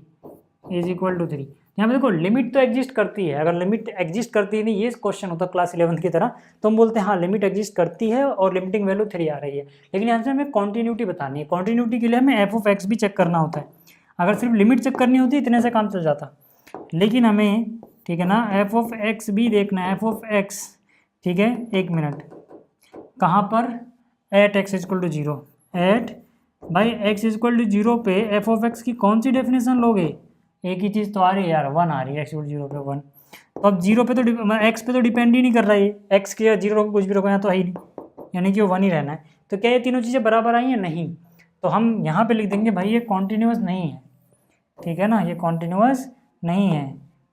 is equal to three. यहाँ पे देखो लिमिट तो एग्जिस्ट करती है, अगर लिमिट एग्जिस्ट करती है नहीं, ये क्वेश्चन होता क्लास 11 की तरह, तो हम बोलते हैं हाँ लिमिट एग्जिस्ट करती है और लिमिटिंग वैल्यू थ्री आ रही है। लेकिन यहाँ से हमें कॉन्टिन्यूटी बतानी है, कॉन्टिन्यूटी के लिए हमें एफ ऑफ एक्स भी चेक करना होता है। अगर सिर्फ लिमिट चेक करनी होती इतने से काम चल जाता, लेकिन हमें ठीक है ना एफ ऑफ एक्स भी देखना है। एफ ऑफ एक्स, ठीक है, एक मिनट, कहाँ पर, at x equal to zero, at भाई एक्स इक्वल टू जीरो पे एफ ऑफ एक्स की कौन सी डेफिनेशन लोगे, एक ही चीज़ तो आ रही है यार, वन आ रही है, एक्स इक्वल जीरो पे वन। तो अब जीरो पे तो एक्स पे तो डिपेंड ही नहीं कर रहा है, एक्स के जीरो को कुछ भी रखो यहाँ तो है ही नहीं, यानी कि वो वन ही रहना है। तो क्या ये तीनों चीज़ें बराबर आई हैं, नहीं। तो हम यहाँ पे लिख देंगे भाई ये कॉन्टिन्यूअस नहीं है। ठीक है ना, ये कॉन्टिन्यूअस नहीं है।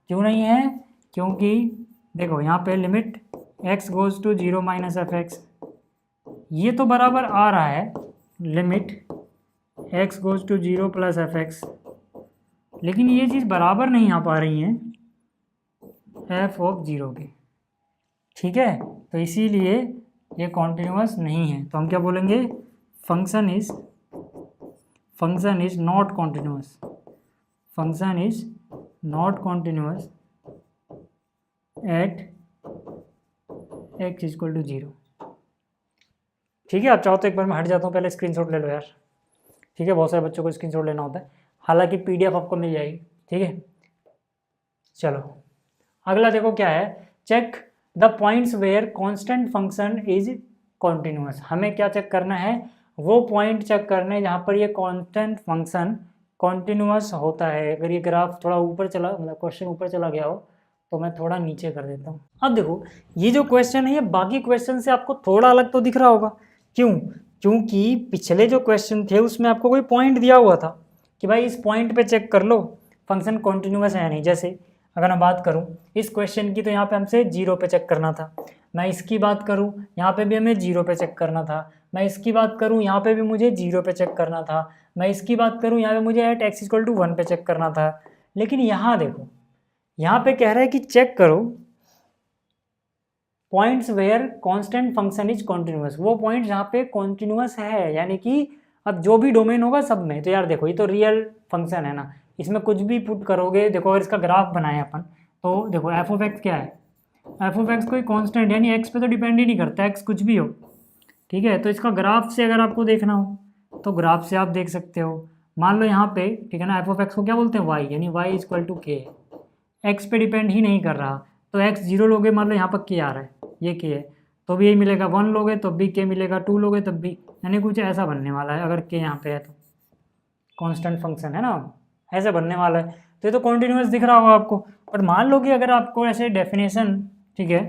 क्यों नहीं है, क्योंकि देखो यहाँ पे limit x goes to zero minus f x, ये तो बराबर आ रहा है limit x goes to 0 plus f x, लेकिन ये चीज़ बराबर नहीं आ पा रही है f ऑफ 0 के, ठीक है। तो इसीलिए ये कॉन्टिन्यूअस नहीं है। तो हम क्या बोलेंगे, function is not continuous, function is not continuous at x equal to 0। ठीक है, आप चाहो तो एक बार मैं हट जाता हूँ, पहले स्क्रीनशॉट ले लो यार, ठीक है। बहुत सारे बच्चों को स्क्रीनशॉट लेना होता है, हालांकि PDF आपको मिल जाएगी, ठीक है। चलो अगला देखो क्या है, check the points where constant function is continuous. हमें क्या चेक करना है, वो पॉइंट चेक करना है जहाँ पर ये कांस्टेंट फंक्शन कॉन्टिन्यूअस होता है। अगर ये ग्राफ थोड़ा ऊपर चला, मतलब क्वेश्चन ऊपर चला गया हो, तो मैं थोड़ा नीचे कर देता हूँ। अब देखो ये जो क्वेश्चन है ये बाकी क्वेश्चन से आपको थोड़ा अलग तो दिख रहा होगा, क्यों? क्योंकि पिछले जो क्वेश्चन थे उसमें आपको कोई पॉइंट दिया हुआ था कि भाई इस पॉइंट पे चेक कर लो फंक्शन कॉन्टिन्यूअस है या नहीं। जैसे अगर मैं बात करूं इस क्वेश्चन की, तो यहाँ पे हमसे 0 पे चेक करना था। मैं इसकी बात करूं, यहाँ पे भी हमें 0 पे चेक करना था। मैं इसकी बात करूं, यहाँ पे भी मुझे 0 पे चेक करना था। मैं इसकी बात करूं, यहाँ पे मुझे एट x इक्वल टू 1 पे चेक करना था। लेकिन यहाँ देखो, यहाँ पे कह रहा है कि चेक करो points where constant function is continuous, वो पॉइंट जहाँ पे कॉन्टिन्यूअस है, यानी कि अब जो भी डोमेन होगा सब में। तो यार देखो ये तो रियल फंक्शन है ना, इसमें कुछ भी पुट करोगे। देखो अगर इसका ग्राफ बनाए अपन, तो देखो एफ ऑफ एक्स क्या है, एफ ऑफ एक्स कोई कांस्टेंट यानी एक्स पे तो डिपेंड ही नहीं करता, एक्स कुछ भी हो, ठीक है। तो इसका ग्राफ से अगर आपको देखना हो तो ग्राफ से आप देख सकते हो। मान लो यहाँ पे, ठीक है ना, एफ ऑफ एक्स को क्या बोलते हैं, वाई, यानी वाई इक्वल टू के, एक्स पे डिपेंड ही नहीं कर रहा। तो एक्स 0 लोगे, मान लो यहाँ पर के आ रहा है, ये के है, तो भी यही मिलेगा। 1 लोगे तो भी के मिलेगा, 2 लोगे तब भी, यानी कुछ ऐसा बनने वाला है। अगर के यहाँ पे है तो कांस्टेंट फंक्शन है ना, ऐसे बनने वाला है। तो ये तो कॉन्टिन्यूअस दिख रहा होगा आपको। बट मान लो कि अगर आपको ऐसे डेफिनेशन, ठीक है,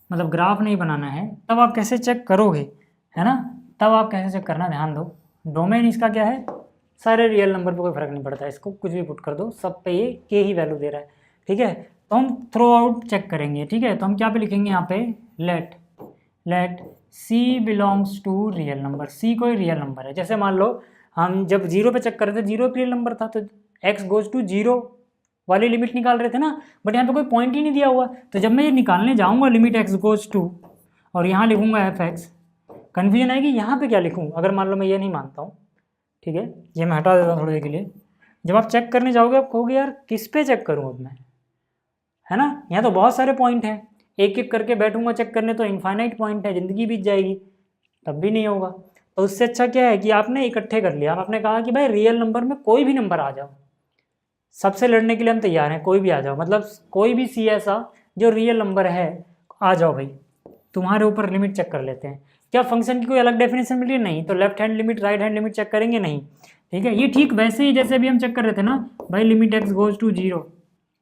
मतलब ग्राफ नहीं बनाना है, तब आप कैसे चेक करोगे, है ना। तब आप कैसे चेक करना, ध्यान दो। डोमेन इसका क्या है, सारे रियल नंबर पे कोई फर्क नहीं पड़ता, इसको कुछ भी पुट कर दो, सब पे ये के ही वैल्यू दे रहा है, ठीक है। तो हम थ्रो आउट चेक करेंगे, ठीक है। तो हम क्या पे लिखेंगे यहाँ पे, let C belongs to real number. C कोई रियल नंबर है। जैसे मान लो हम जब 0 पे चेक कर रहे थे, 0 रियल नंबर था, तो x गोज टू 0 वाली लिमिट निकाल रहे थे ना। बट यहाँ पे कोई पॉइंट ही नहीं दिया हुआ, तो जब मैं ये निकालने जाऊँगा लिमिट x गोज टू, और यहाँ लिखूँगा एफ एक्स, कन्फ्यूजन आएगी यहाँ पे क्या लिखूँ। अगर मान लो मैं ये नहीं मानता हूँ, ठीक है, ये मैं हटा देता हूँ थोड़ी देर के लिए। जब आप चेक करने जाओगे आप कहोगे यार किस पे चेक करूँ अब मैं, है ना। यहाँ तो बहुत सारे पॉइंट हैं, एक एक करके बैठूंगा चेक करने तो इनफाइनाइट पॉइंट है, ज़िंदगी बीत जाएगी, तब भी नहीं होगा। तो उससे अच्छा क्या है कि आपने इकट्ठे कर लिया। आपने कहा कि भाई रियल नंबर में कोई भी नंबर आ जाओ, सबसे लड़ने के लिए हम तैयार हैं, कोई भी आ जाओ, मतलब कोई भी सी ऐसा जो रियल नंबर है आ जाओ भाई, तुम्हारे ऊपर लिमिट चेक कर लेते हैं। क्या फंक्शन की कोई अलग डेफिनेशन मिली? नहीं। तो left hand limit right hand limit check करेंगे? नहीं, ठीक है। ये ठीक वैसे ही जैसे अभी हम चेक कर रहे थे ना भाई, लिमिट एक्स गोज टू 0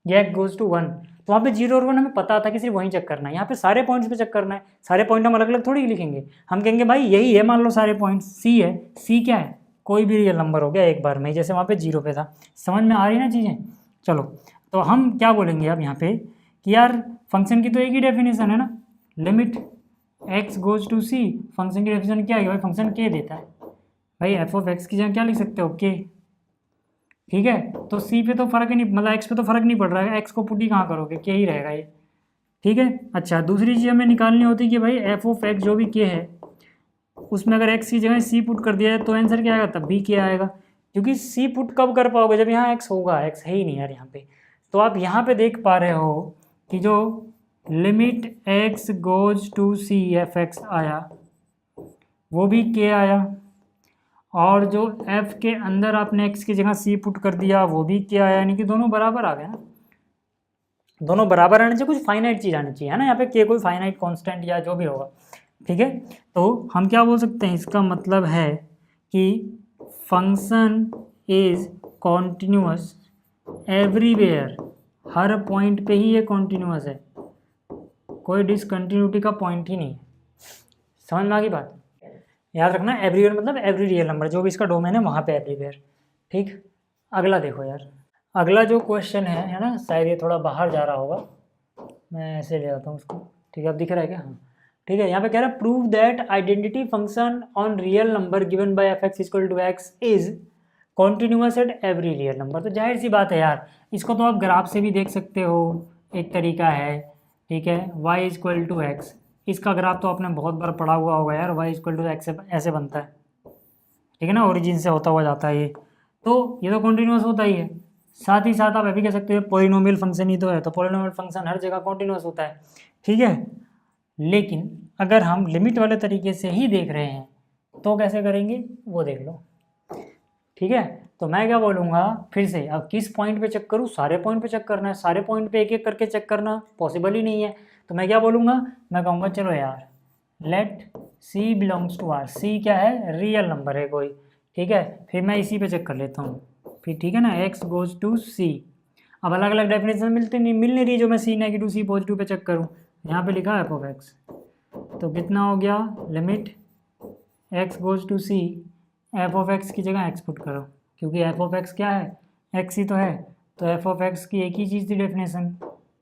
या एक्स गोज टू 1, तो वहाँ पे 0 और 1 हमें पता था कि सिर्फ वहीं चेक करना है। यहाँ पे सारे पॉइंट्स पे चेक करना है। सारे पॉइंट हम अलग अलग थोड़ी लिखेंगे, हम कहेंगे भाई यही है, मान लो सारे पॉइंट्स सी है। सी क्या है, कोई भी रियल नंबर हो गया एक बार में, जैसे वहाँ पे 0 पे था। समझ में आ रही ना चीज़ें। चलो तो हम क्या बोलेंगे अब यहाँ पे कि यार फंक्शन की तो एक ही डेफिनेशन है ना, limit x goes to c. Function की डेफिनेशन क्या है भाई, फंक्शन के देता है भाई, एफ ऑफ एक्स की जगह क्या लिख सकते हो, के, ठीक है। तो सी पे तो फर्क ही नहीं, मतलब एक्स पे तो फर्क नहीं पड़ रहा है, एक्स को पुट ही कहाँ करोगे, के ही रहेगा ये, ठीक है। अच्छा दूसरी चीज़ हमें निकालनी होती है कि भाई एफ ऑफ एक्स जो भी के है उसमें अगर एक्स की जगह सी पुट कर दिया है तो आंसर क्या आएगा, तब भी के आएगा। क्योंकि सी पुट कब कर पाओगे, जब यहाँ एक्स होगा, एक्स है ही नहीं यार यहाँ पे। तो आप यहाँ पे देख पा रहे हो कि जो limit x goes to C f x आया वो भी के आया, और जो f के अंदर आपने x की जगह c पुट कर दिया वो भी क्या आया, यानी कि दोनों बराबर आ गए ना। दोनों बराबर आने चाहिए, कुछ फाइनाइट चीज़ आनी चाहिए, है ना। यहाँ पे k कोई फाइनाइट कांस्टेंट या जो भी होगा, ठीक है। तो हम क्या बोल सकते हैं, इसका मतलब है कि function is continuous everywhere, her point पे ही ये कॉन्टिन्यूअस है, कोई डिसकंटिन्यूटी का पॉइंट ही नहीं है। समझ में आ गई बात। याद रखना एवरीवेयर मतलब एवरी रियल नंबर, जो भी इसका डोमेन है वहाँ पे एवरीवेयर, ठीक। अगला देखो यार, अगला जो क्वेश्चन है ना, शायद ये थोड़ा बाहर जा रहा होगा, मैं ऐसे ले आता हूँ उसको, ठीक है। अब दिख रहा है क्या, हाँ ठीक है, यहाँ पे कह रहा है prove that identity function on real number given by f x equal to x is continuous at every real number. तो जाहिर सी बात है यार, इसको तो आप ग्राफ से भी देख सकते हो, एक तरीका है, ठीक है। y इक्वल टू एक्स, इसका ग्राफ तो आपने बहुत बार पढ़ा हुआ होगा यार, y इक्वल टू एक्स ऐसे बनता है, ठीक है ना, ओरिजिन से होता हुआ जाता है ये, तो ये तो कॉन्टिन्यूअस होता ही है। साथ ही साथ आप ये भी कह सकते हो पॉलिनोमियल फंक्शन ही तो है, तो पॉलिनोमियल फंक्शन हर जगह कॉन्टिन्यूअस होता है, ठीक है। लेकिन अगर हम लिमिट वाले तरीके से ही देख रहे हैं तो कैसे करेंगे वो देख लो, ठीक है। तो मैं क्या बोलूँगा फिर से, अब किस पॉइंट पे चेक करूँ, सारे पॉइंट पे चेक करना है, सारे पॉइंट पे एक एक करके चेक करना पॉसिबल ही नहीं है। तो मैं क्या बोलूँगा, मैं कहूँगा चलो यार let C belongs to R, C क्या है, रियल नंबर है कोई, ठीक है। फिर मैं इसी पे चेक कर लेता हूँ फिर, ठीक है ना, एक्स गोज टू सी। अब अलग अलग डेफिनेशन मिल नहीं रही जो मैं सी नेगेटिव सी पॉजिटिव पे चेक करूँ। यहाँ पे लिखा है एफ ऑफ एक्स, तो कितना हो गया, limit x goes to C, F of x की जगह एक्स पुट करो, क्योंकि एफ ऑफ एक्स क्या है, एक्स ही तो है, तो एफ ऑफ एक्स की एक ही चीज़ थी डेफिनेशन,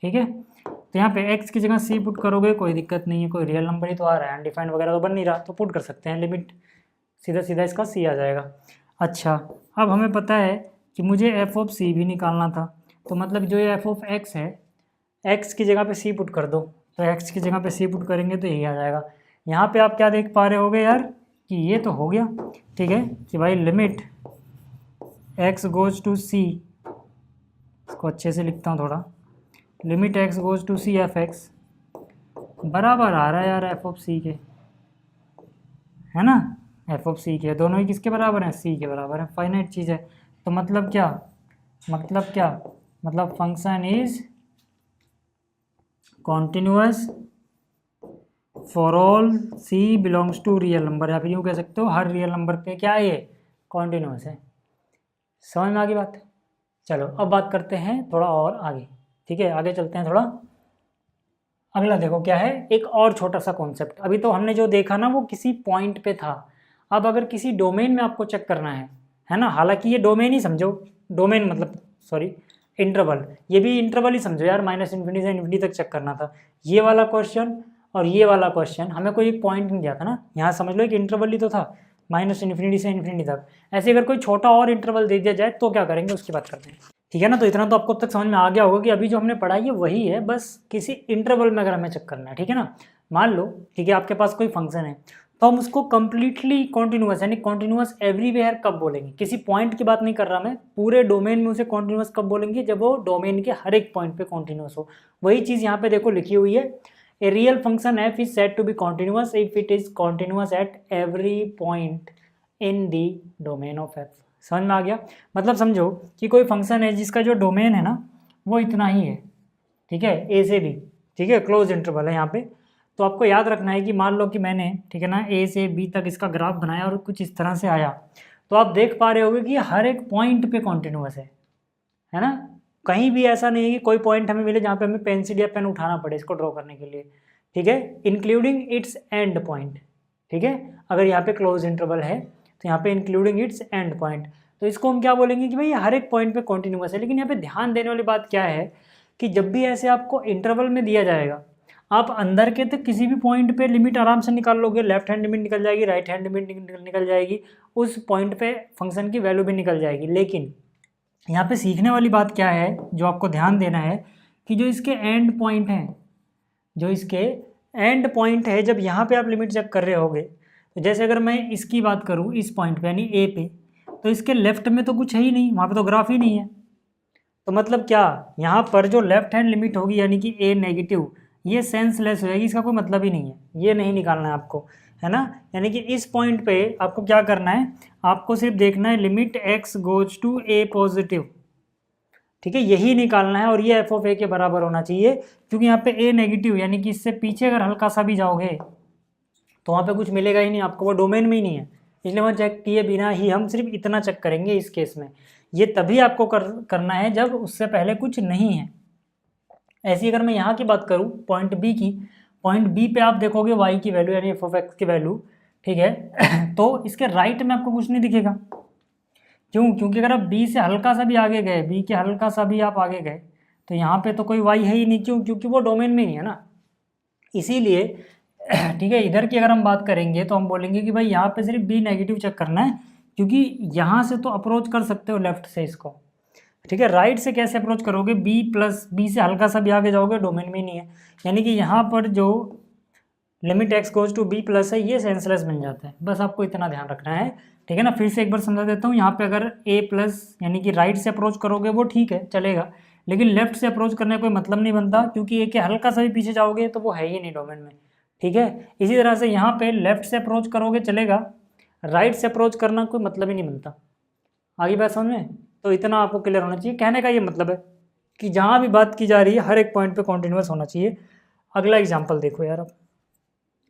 ठीक है। तो यहाँ पे एक्स की जगह सी पुट करोगे, कोई दिक्कत नहीं है, कोई रियल नंबर ही तो आ रहा है, अनडिफाइंड वगैरह तो बन नहीं रहा, तो पुट कर सकते हैं, लिमिट सीधा सीधा इसका सी आ जाएगा। अच्छा, अब हमें पता है कि मुझे एफ ऑफ सी भी निकालना था, तो मतलब जो ये एफ ऑफ एक्स है, एक्स की जगह पे सी पुट कर दो, तो एक्स की जगह पे सी पुट करेंगे तो यही आ जाएगा। यहाँ पे आप क्या देख पा रहे होगे यार कि ये तो हो गया, ठीक है, कि भाई limit x goes to c, इसको अच्छे से लिखता हूँ थोड़ा, limit x goes to C f x बराबर आ रहा है यार एफ ऑफ सी के, है ना, एफ ऑफ सी के, दोनों ही किसके बराबर हैं, सी के बराबर है, फाइनाइट चीज़ है। तो मतलब क्या, मतलब function is continuous for all c belongs to real number, या फिर यूँ कह सकते हो हर रियल नंबर पे क्या है ये, कॉन्टिन्यूअस है। समझ में आ गई बात। चलो अब बात करते हैं थोड़ा और आगे, ठीक है, आगे चलते हैं थोड़ा। अगला देखो क्या है, एक और छोटा सा कॉन्सेप्ट, अभी तो हमने जो देखा ना वो किसी पॉइंट पे था, अब अगर किसी डोमेन में आपको चेक करना है ना, हालांकि ये डोमेन ही समझो, डोमेन मतलब सॉरी इंटरवल, ये भी इंटरवल ही समझो यार, माइनस इन्फिनिटी से इन्फिनिटी तक चेक करना था। ये वाला क्वेश्चन और ये वाला क्वेश्चन हमें कोई एक पॉइंट नहीं दिया था ना, यहाँ समझ लो एक इंटरवल ही तो था, माइनस इन्फिनिटी से इन्फिनिटी तक। ऐसे अगर कोई छोटा और इंटरवल दे दिया जाए तो क्या करेंगे उसकी बात करते हैं, ठीक है ना। तो इतना तो आपको अब तक समझ में आ गया होगा कि अभी जो हमने पढ़ा है वही है, बस किसी इंटरवल में अगर हमें चेक करना है, ठीक है ना। मान लो ठीक है आपके पास कोई फंक्शन है, तो हम उसको कम्प्लीटली कॉन्टिन्यूअस यानी कॉन्टिन्यूअस एवरीवेयर कब बोलेंगे, किसी पॉइंट की बात नहीं कर रहा मैं, पूरे डोमेन में उसे कॉन्टिन्यूअस कब बोलेंगे, जब वो डोमेन के हर एक पॉइंट पे कॉन्टिन्यूअस हो। वही चीज़ यहाँ पे देखो लिखी हुई है, a real function f is said to be continuous if it is continuous at every point in the domain of f. समझ में आ गया, मतलब समझो कि कोई फंक्शन है जिसका जो डोमेन है ना वो इतना ही है, ठीक है, ए से बी, ठीक है, क्लोज इंटरवल है यहाँ पे। तो आपको याद रखना है कि मान लो कि मैंने, ठीक है ना, ए से बी तक इसका ग्राफ बनाया और कुछ इस तरह से आया, तो आप देख पा रहे होगे कि हर एक पॉइंट पे कॉन्टिन्यूअस है ना, कहीं भी ऐसा नहीं है कि कोई पॉइंट हमें मिले जहाँ पे हमें पेंसिल या पेन उठाना पड़े इसको ड्रॉ करने के लिए, ठीक है, इंक्लूडिंग इट्स एंड पॉइंट, ठीक है। अगर यहाँ पे क्लोज इंटरवल है तो यहाँ पे इंक्लूडिंग इट्स एंड पॉइंट, तो इसको हम क्या बोलेंगे कि भाई हर एक पॉइंट पे कॉन्टिन्यूअस है। लेकिन यहाँ पे ध्यान देने वाली बात क्या है कि जब भी ऐसे आपको इंटरवल में दिया जाएगा, आप अंदर के तो किसी भी पॉइंट पे लिमिट आराम से निकाल लोगे, लेफ्ट हैंड लिमिट निकल जाएगी, राइट हैंड लिमिट निकल जाएगी, उस पॉइंट पे फंक्शन की वैल्यू भी निकल जाएगी। लेकिन यहाँ पे सीखने वाली बात क्या है, जो आपको ध्यान देना है कि जो इसके एंड पॉइंट हैं, जो इसके एंड पॉइंट है, जब यहाँ पे आप लिमिट चेक कर रहे होगे, तो जैसे अगर मैं इसकी बात करूँ इस पॉइंट पे यानी ए पे, तो इसके लेफ्ट में तो कुछ है ही नहीं, वहाँ पे तो ग्राफ ही नहीं है। तो मतलब क्या, यहाँ पर जो लेफ्ट हैंड लिमिट होगी यानी कि ए नेगेटिव, ये सेंसलेस हो जाएगी, इसका कोई मतलब ही नहीं है, ये नहीं निकालना है आपको, है ना। यानी कि इस पॉइंट पे आपको क्या करना है, आपको सिर्फ देखना है limit x goes to a positive, ठीक है, यही निकालना है, और ये एफ ऑफ ए के बराबर होना चाहिए, क्योंकि यहाँ पे ए नेगेटिव यानी कि इससे पीछे अगर हल्का सा भी जाओगे तो वहाँ पे कुछ मिलेगा ही नहीं आपको, वो डोमेन में ही नहीं है, इसलिए वहाँ चेक किए बिना ही हम सिर्फ इतना चेक करेंगे इस केस में। ये तभी आपको करना है जब उससे पहले कुछ नहीं है। ऐसी अगर मैं यहाँ की बात करूँ पॉइंट बी की, पॉइंट बी पे आप देखोगे वाई की वैल्यू यानी एफ ऑफ एक्स की वैल्यू, ठीक है तो इसके राइट में आपको कुछ नहीं दिखेगा, क्यों, क्योंकि अगर आप बी से हल्का सा भी आगे गए, बी के हल्का सा भी आप आगे गए, तो यहाँ पे तो कोई वाई है ही नहीं, क्यों, क्योंकि वो डोमेन में नहीं है ना। इसीलिए ठीक है, इधर की अगर हम बात करेंगे तो हम बोलेंगे कि भाई यहाँ पे सिर्फ बी नेगेटिव चेक करना है, क्योंकि यहाँ से तो अप्रोच कर सकते हो लेफ्ट से इसको। ठीक है, राइट से कैसे अप्रोच करोगे, बी प्लस बी से हल्का सा भी आगे जाओगे, डोमेन में नहीं है, यानी कि यहाँ पर जो limit x goes to b plus है ये सेंसलेस बन जाता है। बस आपको इतना ध्यान रखना है। ठीक है ना, फिर से एक बार समझा देता हूँ। यहाँ पे अगर ए प्लस यानी कि राइट से अप्रोच करोगे वो ठीक है चलेगा, लेकिन लेफ्ट से अप्रोच करने का कोई मतलब नहीं बनता, क्योंकि ए के हल्का सा भी पीछे जाओगे तो वो है ही नहीं डोमेन में। ठीक है, इसी तरह से यहाँ पे लेफ्ट से अप्रोच करोगे चलेगा, राइट से अप्रोच करना कोई मतलब ही नहीं बनता। आगे बात समझ में? तो इतना आपको क्लियर होना चाहिए। कहने का ये मतलब है कि जहाँ भी बात की जा रही है हर एक पॉइंट पे कॉन्टिन्यूअस होना चाहिए। अगला एग्जाम्पल देखो यार, अब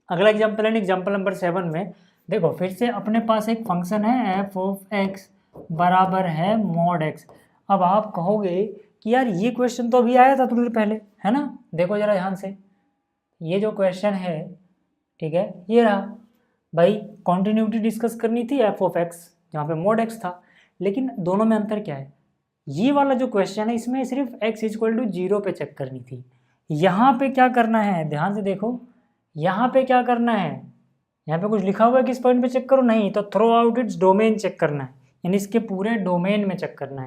अगला एग्जाम्पल है एग्जाम्पल नंबर 7 में। देखो फिर से अपने पास एक फंक्शन है एफ ऑफ एक्स बराबर है मॉड एक्स। अब आप कहोगे कि यार ये क्वेश्चन तो अभी आया था थोड़ी देर पहले, है ना? देखो जरा ध्यान से, ये जो क्वेश्चन है, ठीक है, ये रहा भाई, कॉन्टिन्यूटी डिस्कस करनी थी एफ ऑफ एक्स जहाँ पे मॉड एक्स था, लेकिन दोनों में अंतर क्या है? ये वाला जो क्वेश्चन है इसमें सिर्फ एक्स इक्वल टू 0 पे चेक करनी थी। यहाँ पे क्या करना है, ध्यान से देखो, यहाँ पे क्या करना है, यहाँ पे कुछ लिखा हुआ है कि इस पॉइंट पे चेक करो, नहीं, तो throughout its domain check करना है, यानी इसके पूरे डोमेन में चेक करना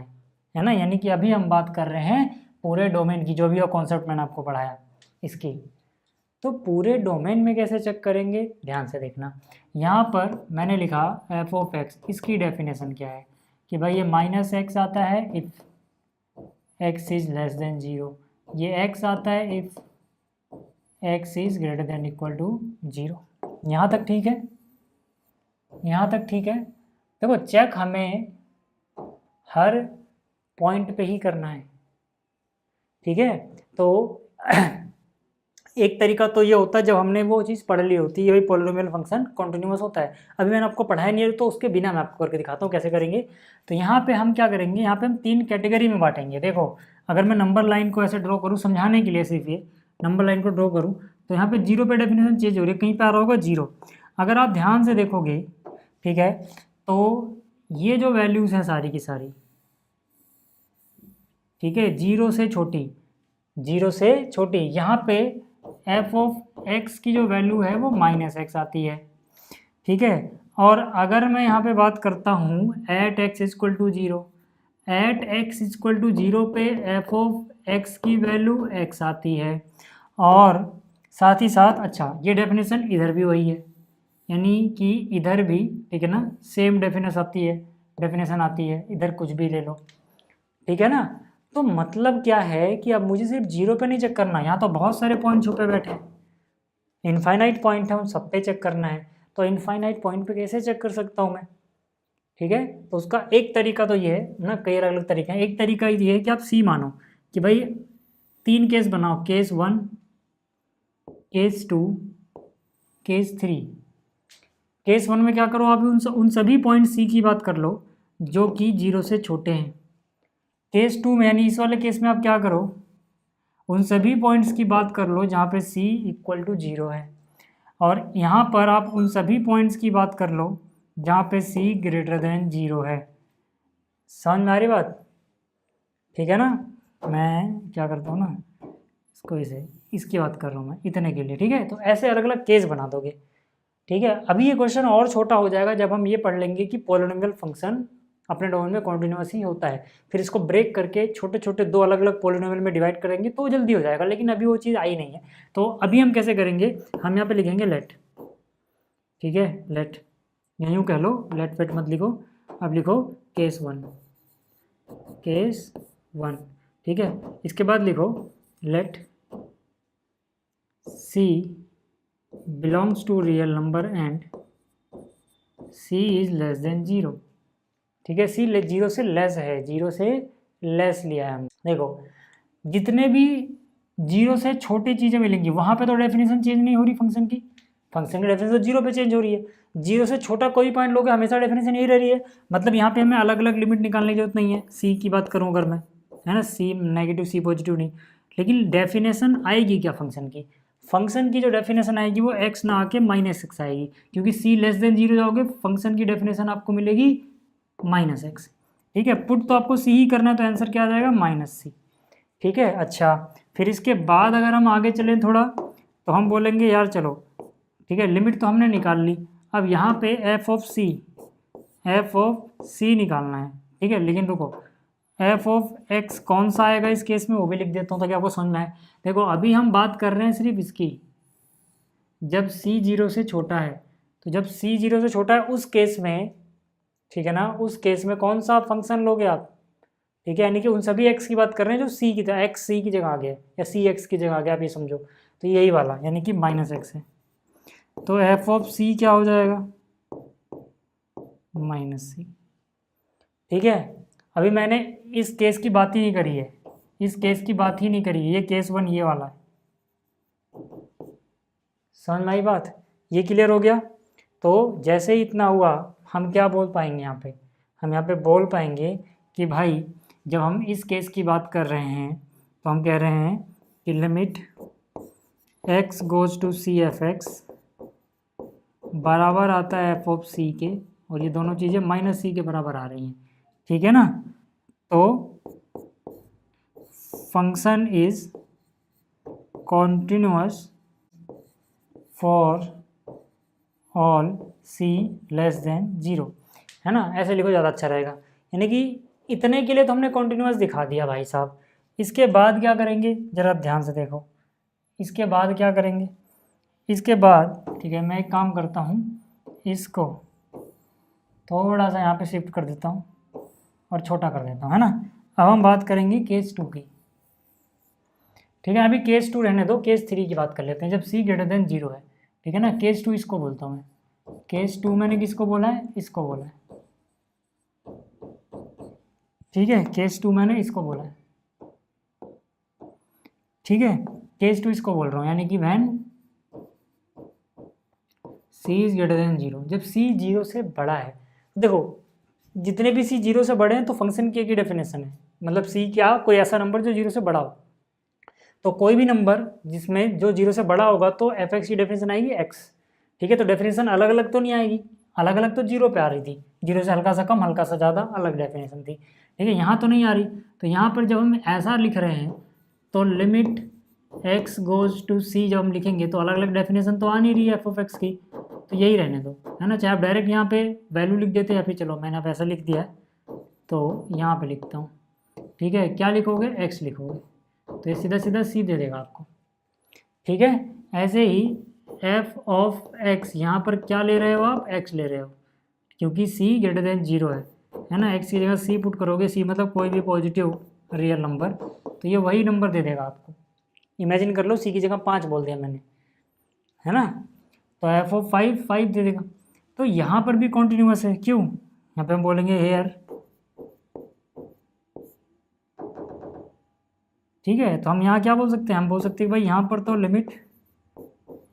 है ना? यानी कि अभी हम बात कर रहे हैं पूरे डोमेन की, जो भी कॉन्सेप्ट मैंने आपको पढ़ाया इसकी। तो पूरे डोमेन में कैसे चेक करेंगे, ध्यान से देखना। यहाँ पर मैंने लिखा एफ ऑफ एक्स, इसकी डेफिनेशन क्या है कि भाई ये माइनस एक्स आता है if x is less than 0, ये एक्स आता है if x is greater than equal to 0। यहाँ तक ठीक है? यहाँ तक ठीक है? देखो चेक हमें हर पॉइंट पे ही करना है। ठीक है, तो एक तरीका तो ये होता है जब हमने वो चीज़ पढ़ ली होती है, भाई पॉलिनोमियल फंक्शन कॉन्टिन्यूअस होता है। अभी मैंने आपको पढ़ाया नहीं है तो उसके बिना मैं आपको करके दिखाता हूँ कैसे करेंगे। तो यहाँ पे हम क्या करेंगे, यहाँ पे हम 3 कैटेगरी में बांटेंगे। देखो अगर मैं नंबर लाइन को ऐसे ड्रॉ करूँ समझाने के लिए, सिर्फ ये नंबर लाइन को ड्रॉ करूँ, तो यहाँ पे 0 पे डेफिनेशन चेंज हो रही है, कहीं पे आ रहा होगा 0। अगर आप ध्यान से देखोगे, ठीक है, तो ये जो वैल्यूज़ हैं सारी की सारी, ठीक है, 0 से छोटी, 0 से छोटी, यहाँ पे एफ ऑफ एक्स की जो वैल्यू है वो माइनस एक्स आती है। ठीक है, और अगर मैं यहाँ पे बात करता हूँ at x equal to 0, at x equal to 0 पे एफ ऑफ एक्स की वैल्यू एक्स आती है, और साथ ही साथ अच्छा ये डेफिनेशन इधर भी वही है, यानी कि इधर भी, ठीक है ना, सेम डेफिनेशन आती है, इधर कुछ भी ले लो। ठीक है ना? तो मतलब क्या है कि अब मुझे सिर्फ 0 पे नहीं चेक करना, यहाँ तो बहुत सारे पॉइंट छुपे बैठे हैं, इनफाइनाइट पॉइंट है, उन सब पे चेक करना है। तो इनफाइनाइट पॉइंट पे कैसे चेक कर सकता हूँ मैं? ठीक है, तो उसका एक तरीका तो ये है ना, कई अलग अलग तरीके हैं। एक तरीका ये है कि आप सी मानो कि भाई 3 केस बनाओ, केस 1, केस 2, केस 3। केस 1 में क्या करो, आप उन सभी पॉइंट सी की बात कर लो जो कि 0 से छोटे हैं। केस 2 में यानी इस वाले केस में आप क्या करो, उन सभी पॉइंट्स की बात कर लो जहाँ पे c इक्वल टू 0 है, और यहाँ पर आप उन सभी पॉइंट्स की बात कर लो जहाँ पे c ग्रेटर देन 0 है। समझ में आ रही बात? ठीक है ना? मैं क्या करता हूँ ना, इसको इसे इसकी बात कर रहा हूँ मैं इतने के लिए। ठीक है, तो ऐसे अलग अलग केस बना दोगे। ठीक है, अभी ये क्वेश्चन और छोटा हो जाएगा जब हम ये पढ़ लेंगे कि पॉलिनोमियल फंक्शन अपने डोमेन में कॉन्टिन्यूअस ही होता है। फिर इसको ब्रेक करके छोटे छोटे 2 अलग अलग पॉलिनोमियल में डिवाइड करेंगे तो जल्दी हो जाएगा, लेकिन अभी वो चीज़ आई नहीं है। तो अभी हम कैसे करेंगे, हम यहाँ पे लिखेंगे लेट। ठीक है, लेट, या यूँ कह लो, लेट वेट मत लिखो, अब लिखो केस 1, केस 1। ठीक है, इसके बाद लिखो late c belongs to real number and c is less than 0। ठीक है, c 0 से लेस है, 0 से लेस लिया है हम। देखो जितने भी 0 से छोटी चीज़ें मिलेंगी वहाँ पे तो डेफिनेशन चेंज नहीं हो रही फंक्शन की डेफिनेशन तो 0 पे चेंज हो रही है। 0 से छोटा कोई पॉइंट लोगे हमेशा डेफिनेशन यही रह रही है, मतलब यहाँ पे हमें अलग अलग लिमिट निकालने की जरूरत नहीं है। c की बात करूँ अगर मैं, है ना, c नेगेटिव c पॉजिटिव नहीं, लेकिन डेफिनेशन आएगी क्या फंक्शन की जो डेफिनेशन आएगी वो x ना आके -x आएगी, क्योंकि c लेस देन 0 जाओगे फंक्शन की डेफिनेशन आपको मिलेगी -x। ठीक है, पुट तो आपको c ही करना है, तो आंसर क्या आ जाएगा -c। ठीक है, अच्छा फिर इसके बाद अगर हम आगे चलें थोड़ा तो हम बोलेंगे यार चलो ठीक है, लिमिट तो हमने निकाल ली। अब यहाँ पे एफ ऑफ सी निकालना है, ठीक है। लेकिन रुको, एफ ऑफ एक्स कौन सा आएगा इस केस में वो भी लिख देता हूँ ताकि आपको समझ में आए। देखो अभी हम बात कर रहे हैं सिर्फ इसकी, जब सी 0 से छोटा है, तो जब सी 0 से छोटा है उस केस में, ठीक है ना, उस केस में कौन सा फंक्शन लोगे आप, ठीक है, यानी कि उन सभी एक्स की बात कर रहे हैं जो सी की तरह, एक्स सी की जगह आ गया या सी एक्स की जगह आ गया, आप ये समझो। तो यही वाला यानी कि माइनस एक्स है, तो एफ ऑफ सी क्या हो जाएगा, माइनस सी, ठीक है। अभी मैंने इस केस की बात ही नहीं करी है, इस केस की बात ही नहीं करी है, ये केस 1 ये वाला है, समझ में आई बात, ये क्लियर हो गया। तो जैसे ही इतना हुआ हम क्या बोल पाएंगे यहाँ पे, हम यहाँ पे बोल पाएंगे कि भाई जब हम इस केस की बात कर रहे हैं तो हम कह रहे हैं कि limit x goes to C f x बराबर आता है एफ ऑफ सी के, और ये दोनों चीज़ें माइनस सी के बराबर आ रही हैं, ठीक है ना। तो function is continuous for all c less than 0, है ना, ऐसे लिखो ज़्यादा अच्छा रहेगा। यानी कि इतने के लिए तो हमने कॉन्टिन्यूअस दिखा दिया भाई साहब। इसके बाद क्या करेंगे ज़रा ध्यान से देखो, इसके बाद क्या करेंगे, इसके बाद ठीक है मैं एक काम करता हूँ, इसको थोड़ा सा यहाँ पे शिफ्ट कर देता हूँ और छोटा कर देता हूँ, है ना। अब हम बात करेंगे केस 2 की, ठीक है। अभी केस 2 रहने दो, केस 3 की बात कर लेते हैं, जब सी ग्रेटर देन 0 है, ठीक है ना। केस 2 इसको बोलता हूँ मैं, केस 2 मैंने किसको बोला है, इसको बोला है, ठीक है। केस 2 मैंने इसको बोला है, ठीक है। केस 2 इसको बोल रहा हूँ, यानी कि when c is greater than 0, जब सी 0 से बड़ा है। देखो जितने भी सी 0 से बड़े हैं तो फंक्शन की डेफिनेशन है, मतलब सी क्या, कोई ऐसा नंबर जो 0 से बड़ा हो। तो कोई भी नंबर जिसमें जो 0 से बड़ा होगा तो एफ एक्स की डेफिनेशन आएगी एक्स, ठीक है। तो डेफिनेशन अलग अलग तो नहीं आएगी, अलग अलग तो 0 पे आ रही थी, 0 से हल्का सा कम हल्का सा ज़्यादा अलग डेफिनेशन थी, ठीक है। यहाँ तो नहीं आ रही, तो यहाँ पर जब हम ऐसा लिख रहे हैं तो लिमिट एक्स गोज टू सी जब हम लिखेंगे तो अलग अलग डेफिनेशन तो आ नहीं रही है एफ ऑफ एक्स की, तो यही रहने दो, है ना। चाहे आप डायरेक्ट यहाँ पे वैल्यू लिख देते या फिर चलो मैंने अब ऐसा लिख दिया है तो यहाँ पे लिखता हूँ, ठीक है। क्या लिखोगे, एक्स लिखोगे, तो ये सीधा सीधा सी दे देगा आपको, ठीक है। ऐसे ही एफ ऑफ एक्स, यहाँ पर क्या ले रहे हो आप, एक्स ले रहे हो, क्योंकि सी ग्रेटर देन 0 है ना। एक्स की जगह सी पुट करोगे, सी मतलब कोई भी पॉजिटिव रियल नंबर, तो ये वही नंबर दे देगा आपको। इमेजिन कर लो सी की जगह 5 बोल दिया मैंने, है ना, तो एफ ऑफ 5 दे देगा। तो यहाँ पर भी कॉन्टिन्यूअस है, क्यों, यहाँ पे हम बोलेंगे हेयर, ठीक है। तो हम यहाँ क्या बोल सकते हैं, हम बोल सकते हैं भाई यहाँ पर तो limit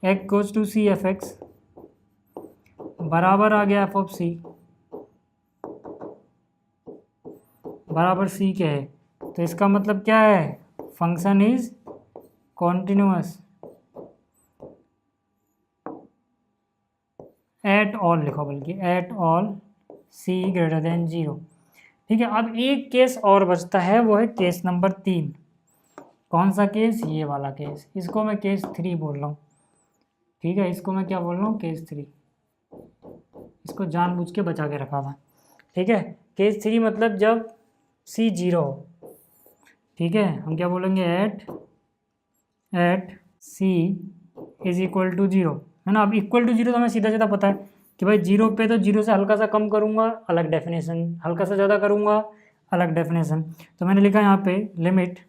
x goes to C f x बराबर आ गया एफ ऑफ सी, बराबर सी के है, तो इसका मतलब क्या है, function is continuous at all, लिखो बल्कि at all c greater than 0, ठीक है। अब एक केस और बचता है, वो है केस नंबर 3। कौन सा केस, ये वाला केस, इसको मैं केस 3 बोल रहा हूँ, ठीक है। इसको मैं क्या बोल रहा हूँ, केस 3, इसको जानबूझ के बचा के रखा था, ठीक है। केस 3 मतलब जब सी 0 हो, ठीक है। हम क्या बोलेंगे, at c is equal to 0, है ना। अब इक्वल टू 0 तो हमें सीधा सीधा पता है कि भाई 0 पे तो 0 से हल्का सा कम करूँगा अलग डेफिनेशन, हल्का सा ज़्यादा करूँगा अलग डेफिनेशन। तो मैंने लिखा यहाँ पे limit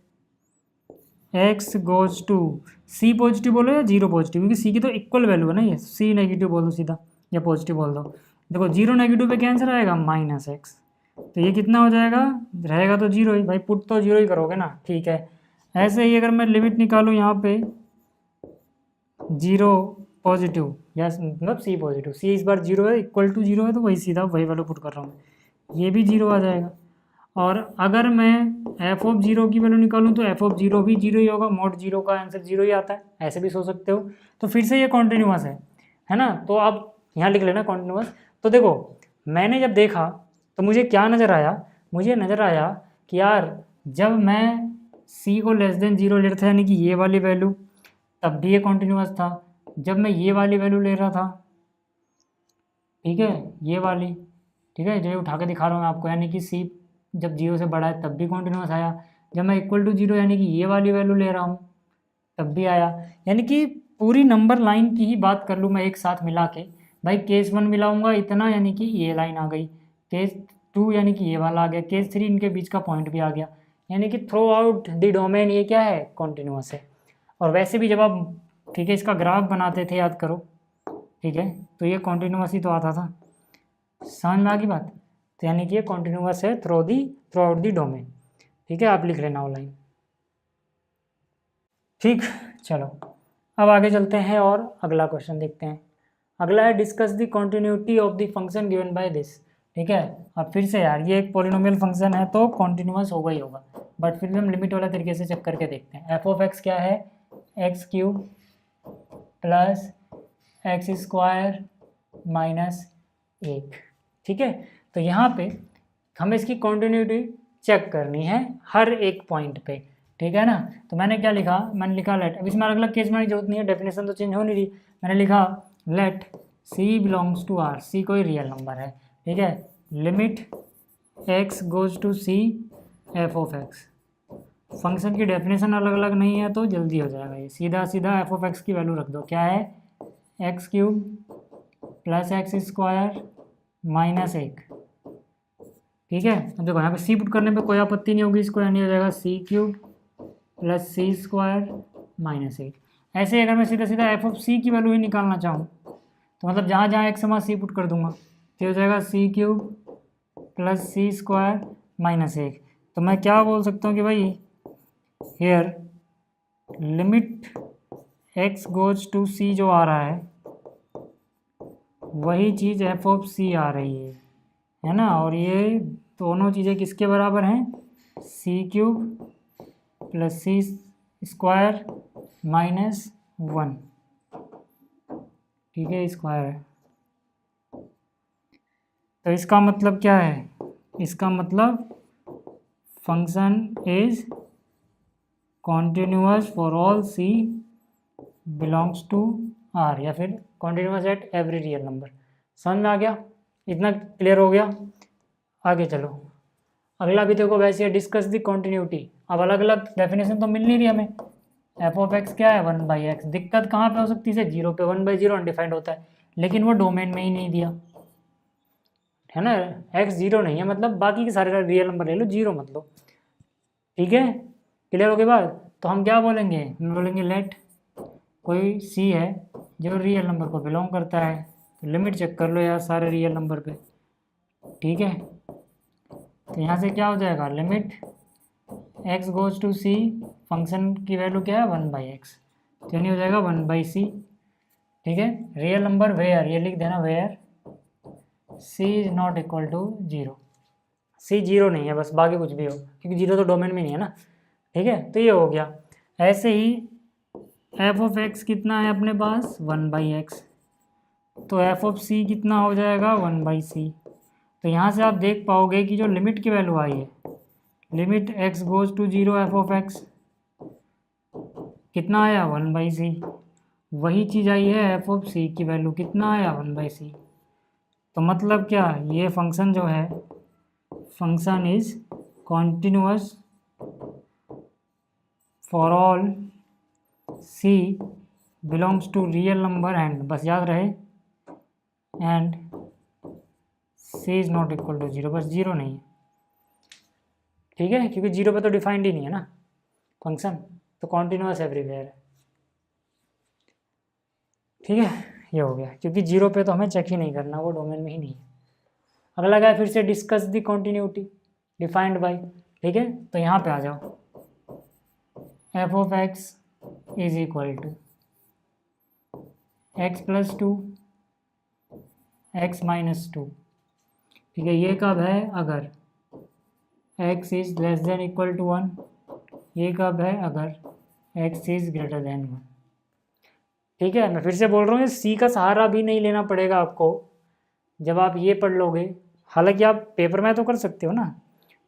x goes to, c positive बोलो या 0 पॉजिटिव, क्योंकि सी की तो इक्वल वैल्यू है ना, ये सी नेगेटिव बोल दो सीधा या पॉजिटिव बोल दो। देखो 0 नेगेटिव पे क्या आंसर आएगा, माइनस एक्स, तो ये कितना हो जाएगा, रहेगा तो 0 ही, भाई पुट तो 0 ही करोगे ना, ठीक है। ऐसे ही अगर मैं लिमिट निकालूँ यहाँ पे 0 पॉजिटिव या मतलब सी पॉजिटिव, सी इस बार 0 है, इक्वल टू 0 है, तो वही सीधा वही वैल्यू पुट कर रहा हूँ, ये भी 0 आ जाएगा। और अगर मैं एफ ऑफ 0 की वैल्यू निकालूं तो एफ ऑफ 0 भी 0 ही होगा, मोड 0 का आंसर 0 ही आता है, ऐसे भी सोच सकते हो। तो फिर से ये कॉन्टिन्यूअस है ना। तो आप यहाँ लिख लेना कॉन्टिन्यूअस। तो देखो मैंने जब देखा तो मुझे क्या नज़र आया, मुझे नज़र आया कि यार जब मैं सी को लेस देन 0 लेता था, यानी कि ये वाली वैल्यू, तब भी ये कॉन्टिन्यूअस था। जब मैं ये वाली वैल्यू ले रहा था, ठीक है, ये वाली, ठीक है, जो ये उठा के दिखा रहा हूँ मैं आपको, यानी कि सी जब 0 से बड़ा है तब भी कॉन्टिन्यूस आया, जब मैं इक्वल टू 0 यानी कि ये वाली वैल्यू ले रहा हूँ तब भी आया। यानी कि पूरी नंबर लाइन की ही बात कर लूँ मैं एक साथ मिला के, भाई केस 1 मिलाऊंगा इतना, यानी कि ये लाइन आ गई, केस 2 यानी कि ये वाला आ गया, केस 3 इनके बीच का पॉइंट भी आ गया, यानी कि थ्रू आउट द डोमेन ये क्या है, कॉन्टिन्यूस है। और वैसे भी जब आप, ठीक है, इसका ग्राफ बनाते थे, याद करो, ठीक है, तो ये कॉन्टिन्यूस ही तो आता था, समझ में आ गई बात। तो यानी कि ये कॉन्टिन्यूस है थ्रू आउट दी डोमेन, ठीक है, आप लिख लेना ऑनलाइन। ठीक, चलो अब आगे चलते हैं और अगला क्वेश्चन देखते हैं। अगला है discuss the continuity of the function given by this, ठीक है। अब फिर से यार ये एक पॉलिनोमियल फंक्शन है तो कॉन्टिन्यूस होगा ही होगा, बट फिर भी हम लिमिट वाला तरीके से चेक करके देखते हैं। एफ ऑफ एक्स क्या है, x cube plus x square minus 1, ठीक है। तो यहाँ पे हमें इसकी कॉन्टिन्यूटी चेक करनी है हर एक पॉइंट पे, ठीक है ना। तो मैंने क्या लिखा, मैंने लिखा लेट, अब इसमें अलग अलग केस बनाने की जरूरत नहीं है, डेफिनेशन तो चेंज हो नहीं रही। मैंने लिखा let C belongs to R, C कोई रियल नंबर है, ठीक है, limit x goes to C F of X. Function की डेफिनेशन अलग अलग नहीं है तो जल्दी हो जाएगा ये, सीधा सीधा एफ ऑफ एक्स की वैल्यू रख दो, क्या है, x cube plus x square minus 1, ठीक है। अब देखो यहाँ पे सी पुट करने पे कोई आपत्ति नहीं होगी इसको, यानी हो जाएगा C cube plus C square minus 1। ऐसे अगर मैं सीधा सीधा एफ ऑफ सी की वैल्यू ही निकालना चाहूँ तो मतलब जहाँ जहाँ एक्स वहाँ सी पुट कर दूंगा, तो हो जाएगा C cube plus C square minus 1। तो मैं क्या बोल सकता हूँ कि भाई here limit x goes to C जो आ रहा है वही चीज़ एफ ऑफ सी आ रही है ना। और ये दोनों चीज़ें किसके बराबर हैं, सी cube plus C square minus 1, ठीक है, स्क्वायर है। तो इसका मतलब क्या है, इसका मतलब function is continuous for all c belongs to R, या फिर continuous at every real number. समझ में आ गया, इतना क्लियर हो गया। आगे चलो, अगला भी देखो वैसे है, डिस्कस दी कॉन्टिन्यूटी। अब अलग अलग डेफिनेशन तो मिल नहीं रही हमें। एफ ऑफ एक्स क्या है, 1/x। दिक्कत कहाँ पे हो सकती है, 0 पे, 1/0 अनडिफाइंड होता है, लेकिन वो डोमेन में ही नहीं दिया है ना। एक्स 0 नहीं है, मतलब बाकी के सारे रियल नंबर ले लो, 0 मत लो, ठीक है, क्लियर हो गई बात। तो हम क्या बोलेंगे, हम बोलेंगे लेट कोई सी है जो रियल नंबर को बिलोंग करता है, तो लिमिट चेक कर लो यार सारे रियल नंबर पे, ठीक है। तो यहाँ से क्या हो जाएगा, limit x goes to c, function की वैल्यू क्या है, 1/x, तो यानी हो जाएगा 1/c, ठीक है। रियल नंबर वेयर, ये लिख देना where c is not equal to 0, c 0 नहीं है बस, बाकी कुछ भी हो, क्योंकि 0 तो डोमेन में नहीं है ना, ठीक है। तो ये हो गया। ऐसे ही एफ ऑफ एक्स कितना है अपने पास, 1/x, तो एफ ऑफ सी कितना हो जाएगा, 1/c। तो यहाँ से आप देख पाओगे कि जो लिमिट की वैल्यू आई है, limit x goes to 0 f of x कितना आया, 1/c। वही चीज़ आई है एफ ऑफ सी की वैल्यू कितना आया, 1/c। तो मतलब क्या, ये फंक्शन जो है, function is continuous for all c belongs to real number and, बस याद रहे, and c is not equal to 0, बस 0 नहीं है, ठीक है, क्योंकि 0 पे तो डिफाइंड ही नहीं है ना फंक्शन, तो कॉन्टिन्यूअस एवरीवेयर है, ठीक है। ये हो गया, क्योंकि 0 पे तो हमें चेक ही नहीं करना, वो डोमेन में ही नहीं है। अगला क्या है, फिर से discuss the continuity defined by, ठीक है। तो यहाँ पे आ जाओ, f of x is equal to x plus 2 x minus 2, ठीक है। ये कब है, अगर x is less than equal to 1, ये कब है, अगर x इज ग्रेटर देन 1, ठीक है। मैं फिर से बोल रहा हूँ, सी का सहारा भी नहीं लेना पड़ेगा आपको जब आप ये पढ़ लोगे। हालांकि आप पेपर में तो कर सकते हो ना,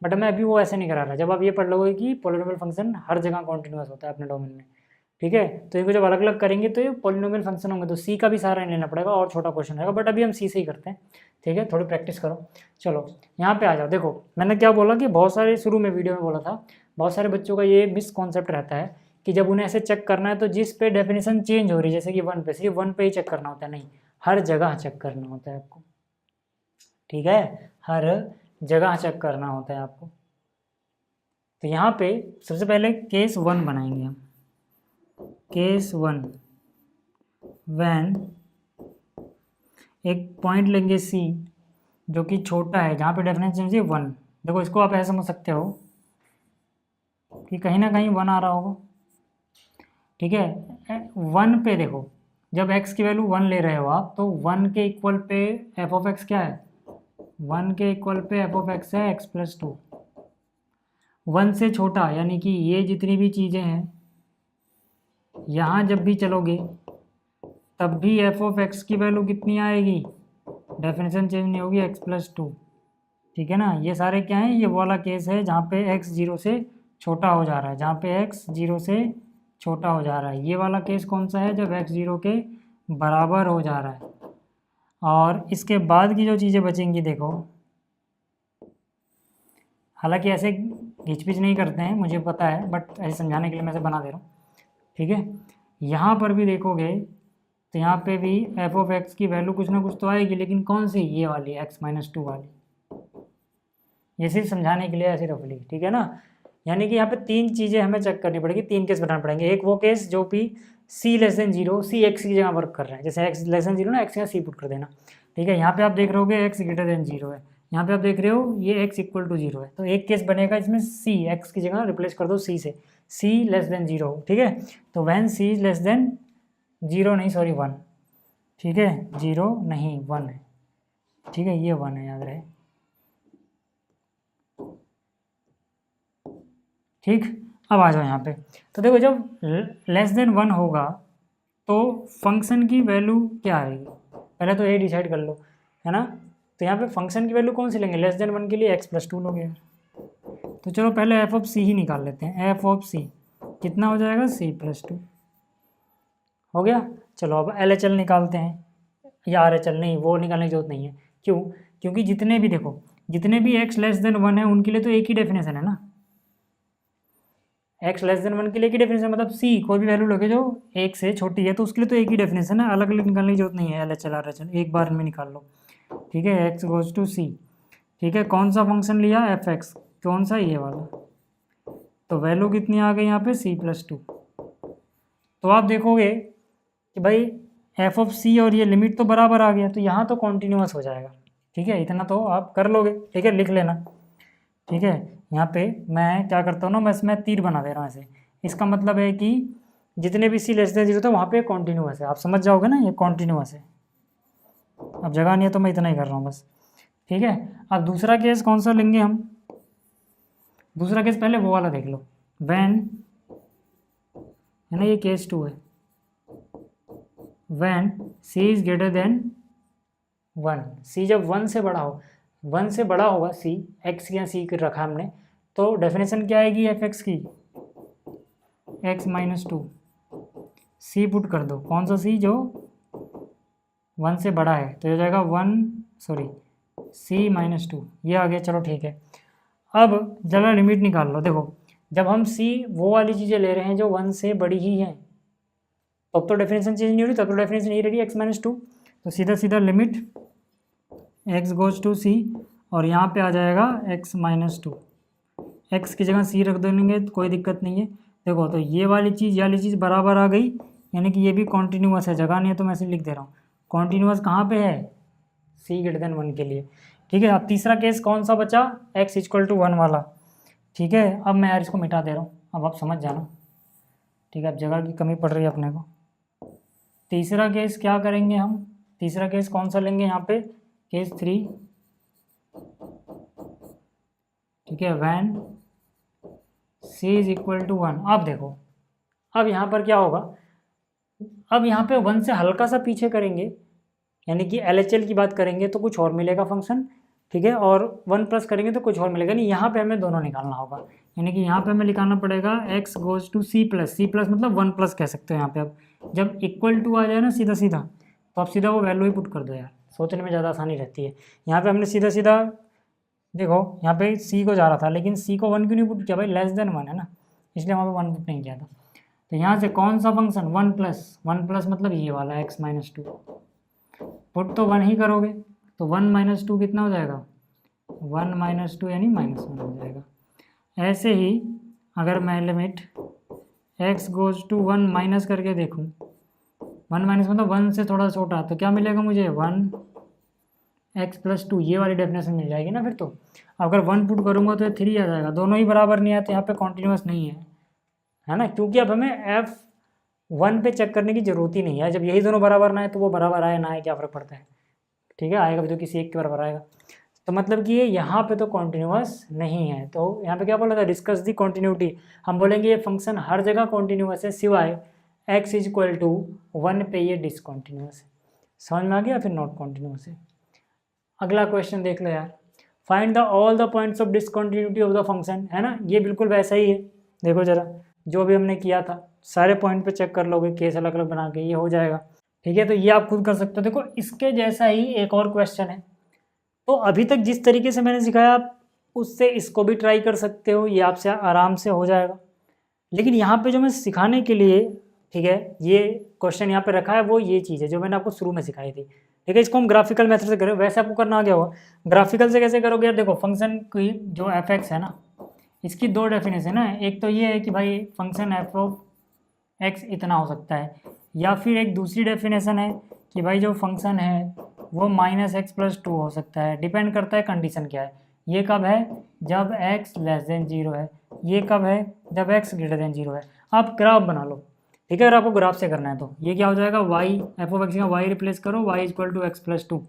बट मैं अभी वो ऐसे नहीं करा रहा। जब आप ये पढ़ लोगे कि पॉलिनोमियल फंक्शन हर जगह कॉन्टिन्यूअस होता है अपने डोमेन में, ठीक है। तो इनको जब अलग अलग करेंगे तो ये पॉलिनोमियल फंक्शन होंगे, तो सी का भी सहारा नहीं लेना पड़ेगा और छोटा क्वेश्चन रहेगा, बट अभी हम सी से ही करते हैं। ठीक है, थोड़ी प्रैक्टिस करो। चलो यहाँ पे आ जाओ। देखो मैंने क्या बोला कि बहुत सारे शुरू में वीडियो में बोला था, बहुत सारे बच्चों का ये मिस कॉन्सेप्ट रहता है कि जब उन्हें ऐसे चेक करना है तो जिस पे डेफिनेशन चेंज हो रही है, जैसे कि 1 पे, सिर्फ 1 पे ही चेक करना होता है, नहीं, हर जगह चेक करना होता है आपको। ठीक है, हर जगह चेक करना होता है आपको। तो यहाँ पे सबसे पहले केस 1 बनाएंगे हम। केस 1, व्हेन एक पॉइंट लेंगे C जो कि छोटा है, जहाँ पे डेफिनेशन चेंज है 1। देखो इसको आप ऐसे समझ सकते हो कि कहीं ना कहीं 1 आ रहा होगा। ठीक है, 1 पे देखो, जब x की वैल्यू 1 ले रहे हो आप, तो 1 के equal pay f of x क्या है, 1 के equal pay f of x है x प्लस 2। 1 से छोटा यानी कि ये जितनी भी चीज़ें हैं यहाँ जब भी चलोगे तब भी f ऑफ x की वैल्यू कितनी आएगी, डेफिनेशन चेंज नहीं होगी, x प्लस 2। ठीक है ना, ये सारे क्या हैं, ये वाला केस है जहाँ पे x 0 से छोटा हो जा रहा है, जहाँ पे x 0 से छोटा हो जा रहा है। ये वाला केस कौन सा है, जब x 0 के बराबर हो जा रहा है। और इसके बाद की जो चीज़ें बचेंगी देखो, हालांकि ऐसे घिचपिच नहीं करते हैं मुझे पता है, बट ऐसे समझाने के लिए मैं ऐसे बना दे रहा हूँ। ठीक है, यहाँ पर भी देखोगे तो यहाँ पे भी f ऑफ x की वैल्यू कुछ ना कुछ तो आएगी, लेकिन कौन सी, ये वाली x माइनस 2 वाली। ये सिर्फ समझाने के लिए ऐसे रफली। ठीक है ना, यानी कि यहाँ पे 3 चीज़ें हमें चेक करनी पड़ेगी, 3 केस बनाने पड़ेंगे। एक वो केस जो भी c less than 0, c x की जगह वर्क कर रहा है, जैसे x लेस देन 0 ना, x का c पुट कर देना। ठीक है, यहाँ पे आप देख रहे होगे x ग्रेटर देन 0 है, यहाँ पे आप देख रहे हो ये x इक्वल टू 0 है, तो एक केस बनेगा इसमें c, x की जगह रिप्लेस कर दो c से, c लेस देन 0। ठीक है, तो वैन c लेस देन 0 नहीं, सॉरी 1। ठीक है, 0 नहीं 1 है। ठीक है, ये 1 है, याद रहे। ठीक, अब आ जाओ यहाँ पे। तो देखो जब लेस देन 1 होगा तो फंक्शन की वैल्यू क्या आएगी, पहले तो ये डिसाइड कर लो, है ना। तो यहाँ पे फंक्शन की वैल्यू कौन सी लेंगे, लेस देन 1 के लिए x प्लस 2 लोगे। तो चलो पहले f ऑफ c ही निकाल लेते हैं। f ऑफ c कितना हो जाएगा, c प्लस 2 हो गया। चलो अब LHL निकालते हैं, या RHL नहीं, वो निकालने की जरूरत नहीं है। क्यों, क्योंकि जितने भी देखो, जितने भी x लेस देन 1 है उनके लिए तो एक ही डेफिनेशन है ना, x लेस देन 1 के लिए एक ही डेफिनेशन, मतलब c कोई भी वैल्यू लगे जो 1 से छोटी है तो उसके लिए तो एक ही डेफिनेशन है, अलग अलग निकालने की जरूरत नहीं है। LHL RHL एक बार में निकाल लो। ठीक है, x गोज टू c। ठीक है, कौन सा फंक्शन लिया, f(x), कौन सा, ये वाला। तो वैल्यू कितनी आ गई यहाँ पे, c प्लस 2। तो आप देखोगे कि भाई f ऑफ c और ये लिमिट तो बराबर आ गया, तो यहाँ तो कॉन्टीन्यूअस हो जाएगा। ठीक है, इतना तो आप कर लोगे। ठीक है, लिख लेना। ठीक है, यहाँ पे मैं क्या करता हूँ ना, मैं इसमें तीर बना दे रहा हूँ ऐसे, इसका मतलब है कि जितने भी c लेस देन 0 थे वहाँ पे कॉन्टीन्यूअस है, आप समझ जाओगे ना, ये कॉन्टीन्यूअस है। अब जगह नहीं है तो मैं इतना ही कर रहा हूँ बस। ठीक है, अब दूसरा केस कौन सा लेंगे हम, दूसरा केस पहले वो वाला देख लो, व्हेन, है ना, ये केस 2 है, when c is greater then 1, c जब 1 से बड़ा हो, 1 से बड़ा होगा c, x या c रखा हमने, तो डेफिनेशन क्या आएगी f(x) की, x माइनस 2, c पुट कर दो, कौन सा c, जो 1 से बड़ा है, तो ये हो जाएगा c माइनस 2, ये आ गया। चलो ठीक है, अब जरा लिमिट निकाल लो। देखो जब हम c वो वाली चीज़ें ले रहे हैं जो 1 से बड़ी ही हैं, तब तो डेफिनेशन चेंज नहीं हो रही, तब तो डेफिनेशन यही रही x माइनस 2। तो सीधा सीधा limit x goes to c, और यहाँ पे आ जाएगा x माइनस 2, x की जगह c रख देंगे तो कोई दिक्कत नहीं है। देखो तो ये वाली चीज़ बराबर आ गई, यानी कि ये भी कॉन्टीन्यूअस है, जगह नहीं है तो मैं ऐसे लिख दे रहा हूँ, कॉन्टीन्यूअस कहाँ पे है, c ग्रेटर देन 1 के लिए। ठीक है, अब तीसरा केस कौन सा बचा, x इक्वल टू 1 वाला। ठीक है, अब मैं यार इसको मिटा दे रहा हूँ, अब आप समझ जाना। ठीक है, अब जगह की कमी पड़ रही है अपने को। तीसरा केस क्या करेंगे हम, तीसरा केस कौन सा लेंगे यहाँ पे, केस 3। ठीक है, when c is equal to 1। अब देखो, अब यहाँ पर क्या होगा, अब यहाँ पे 1 से हल्का सा पीछे करेंगे, यानी कि LHL की बात करेंगे तो कुछ और मिलेगा फंक्शन। ठीक है, और 1 प्लस करेंगे तो कुछ और मिलेगा, नहीं, यहाँ पे हमें दोनों निकालना होगा। यानी कि यहाँ पे हमें लिखाना पड़ेगा x goes to c plus मतलब 1 प्लस कह सकते हो यहाँ पे। अब जब इक्वल टू आ जाए ना सीधा सीधा, तो आप सीधा वो वैल्यू ही पुट कर दो यार, सोचने में ज़्यादा आसानी रहती है। यहाँ पे हमने सीधा सीधा देखो यहाँ पे c को जा रहा था, लेकिन c को 1 क्यों नहीं पुट किया भाई, लेस देन 1 है ना, इसलिए वहाँ पे 1 पुट नहीं किया था। तो यहाँ से कौन सा फंक्शन 1 प्लस मतलब ये वाला x माइनस 2, पुट तो 1 ही करोगे, तो 1 माइनस 2 कितना हो जाएगा, 1 माइनस 2 यानी -1 हो जाएगा। ऐसे ही अगर मैं limit x goes to 1 minus करके देखूं, 1 माइनस मतलब 1 से थोड़ा छोटा, तो क्या मिलेगा मुझे 1x प्लस 2, ये वाली डेफिनेशन मिल जाएगी ना फिर। तो अगर 1 पुट करूँगा तो ये 3 आ जाएगा, दोनों ही बराबर नहीं आए तो यहाँ पे कॉन्टिन्यूस नहीं है ना, क्योंकि अब हमें F1 पे चेक करने की ज़रूरत ही नहीं है। जब यही दोनों बराबर ना है तो वो बराबर आए ना आए क्या फ़र्क पड़ता है, ठीक है, आएगा भी तो किसी एक के बराबर आएगा। तो मतलब कि ये यहाँ पे तो कॉन्टिन्यूस नहीं है। तो यहाँ पे क्या बोला था, डिस्कस दी कॉन्टिन्यूटी। हम बोलेंगे ये फंक्शन हर जगह कॉन्टिन्यूस है सिवाय x इक्वल टू 1 पे ये डिसकॉन्टिन्यूस है। समझ में आ गया, फिर नॉट कॉन्टिन्यूस है। अगला क्वेश्चन देख लो यार, find the all the points of discontinuity of the function, है ना, ये बिल्कुल वैसा ही है। देखो जरा जो भी हमने किया था सारे पॉइंट पे चेक कर लोगे, केस अलग अलग बना के, ये हो जाएगा, ठीक है। तो ये आप खुद कर सकते हो। देखो इसके जैसा ही एक और क्वेश्चन है, तो अभी तक जिस तरीके से मैंने सिखाया आप उससे इसको भी ट्राई कर सकते हो, ये आपसे आराम से हो जाएगा। लेकिन यहाँ पे जो मैं सिखाने के लिए, ठीक है, ये क्वेश्चन यहाँ पे रखा है, वो ये चीज़ है जो मैंने आपको शुरू में सिखाई थी, ठीक है। इसको हम ग्राफिकल मेथड से करें, वैसे आपको करना आ गया होगा। ग्राफिकल से कैसे करोगे यार, देखो फंक्शन की जो f(x) है ना, इसकी दो डेफिनेशन है। एक तो ये है कि भाई फंक्शन f(x) इतना हो सकता है, या फिर एक दूसरी डेफिनेशन है कि भाई जो फंक्शन है वो -x प्लस 2 हो सकता है। डिपेंड करता है कंडीशन क्या है। ये कब है, जब x लेस देन 0 है। ये कब है, जब x ग्रेटर देन 0 है। आप ग्राफ बना लो, ठीक है। अगर आपको ग्राफ से करना है तो ये क्या हो जाएगा, y f(x) का y रिप्लेस करो, y equal to x plus 2,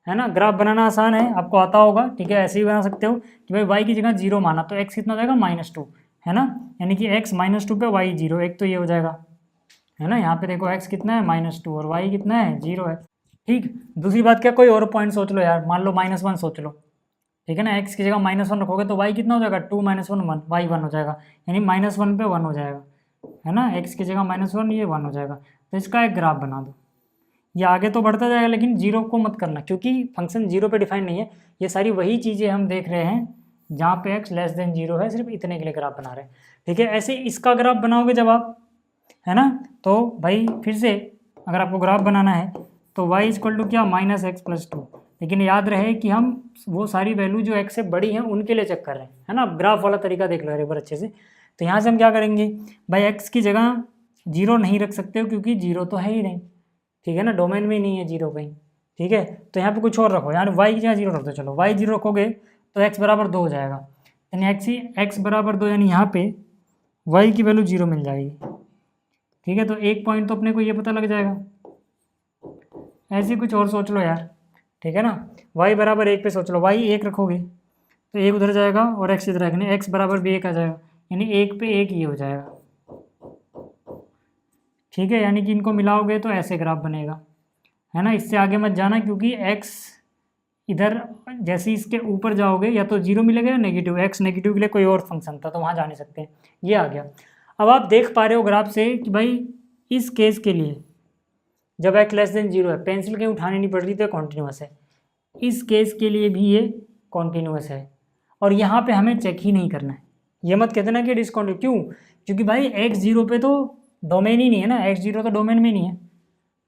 है ना। ग्राफ बनाना आसान है, आपको आता होगा, ठीक है। ऐसे ही बना सकते हो कि भाई y की जगह 0 माना तो x कितना हो जाएगा, -2, है ना। यानी कि x -2 पे y 0, एक तो ये हो जाएगा, है ना। यहाँ पे देखो x कितना है, -2, और y कितना है, 0 है, ठीक। दूसरी बात क्या, कोई और पॉइंट सोच लो यार, मान लो -1 सोच लो, ठीक है ना। x की जगह -1 रखोगे तो y कितना हो जाएगा, 2 - 1 1, y 1 हो जाएगा, यानी -1 पे 1 हो जाएगा, है ना। x की जगह -1, ये 1 हो जाएगा। तो इसका एक ग्राफ बना दो, ये आगे तो बढ़ता जाएगा, लेकिन 0 को मत करना, क्योंकि फंक्शन 0 पे डिफाइन नहीं है। ये सारी वही चीज़ें हम देख रहे हैं जहाँ पे x लेस देन 0 है, सिर्फ इतने के लिए ग्राफ बना रहे हैं, ठीक है। ऐसे इसका ग्राफ बनाओगे जब आप, है ना, तो भाई फिर से अगर आपको ग्राफ बनाना है तो y इक्वल टू क्या, -x प्लस 2। लेकिन याद रहे कि हम वो सारी वैल्यू जो x से बड़ी हैं उनके लिए चेक कर रहे हैं, है ना। ग्राफ वाला तरीका देख लो एक बार अच्छे से। तो यहाँ से हम क्या करेंगे भाई, x की जगह 0 नहीं रख सकते हो क्योंकि 0 तो है ही नहीं, ठीक है ना, डोमेन में ही नहीं है 0 कहीं, ठीक है। तो यहाँ पे कुछ और रखो, यानी y की जगह 0 रख दो। चलो y 0 रखोगे तो x बराबर 2 हो जाएगा, यानी x बराबर 2, यानी यहाँ पे y की वैल्यू 0 मिल जाएगी, ठीक है। तो एक पॉइंट तो अपने को ये पता लग जाएगा। ऐसे कुछ और सोच लो यार, ठीक है ना। y बराबर 1 पे सोच लो, y 1 रखोगे तो 1 उधर जाएगा और x इधर रखने, x बराबर भी 1 आ जाएगा, यानी 1 पे 1 ये हो जाएगा, ठीक है। यानी कि इनको मिलाओगे तो ऐसे ग्राफ बनेगा, है ना। इससे आगे मत जाना, क्योंकि x इधर जैसे इसके ऊपर जाओगे या तो 0 मिलेगा या नेगेटिव, x नेगेटिव के लिए कोई और फंक्शन था तो वहाँ जा नहीं सकते, ये आ गया। अब आप देख पा रहे हो ग्राफ से कि भाई इस केस के लिए जब x लेस देन 0 है, पेंसिल कहीं उठानी नहीं पड़ रही तो कॉन्टिन्यूस है। इस केस के लिए भी ये कॉन्टिन्यूस है, और यहाँ पे हमें चेक ही नहीं करना है। ये मत कहते ना कि डिसकॉन्टिन्यूस, क्यों, क्योंकि भाई x 0 पे तो डोमेन ही नहीं है ना, x 0 तो डोमेन में नहीं है,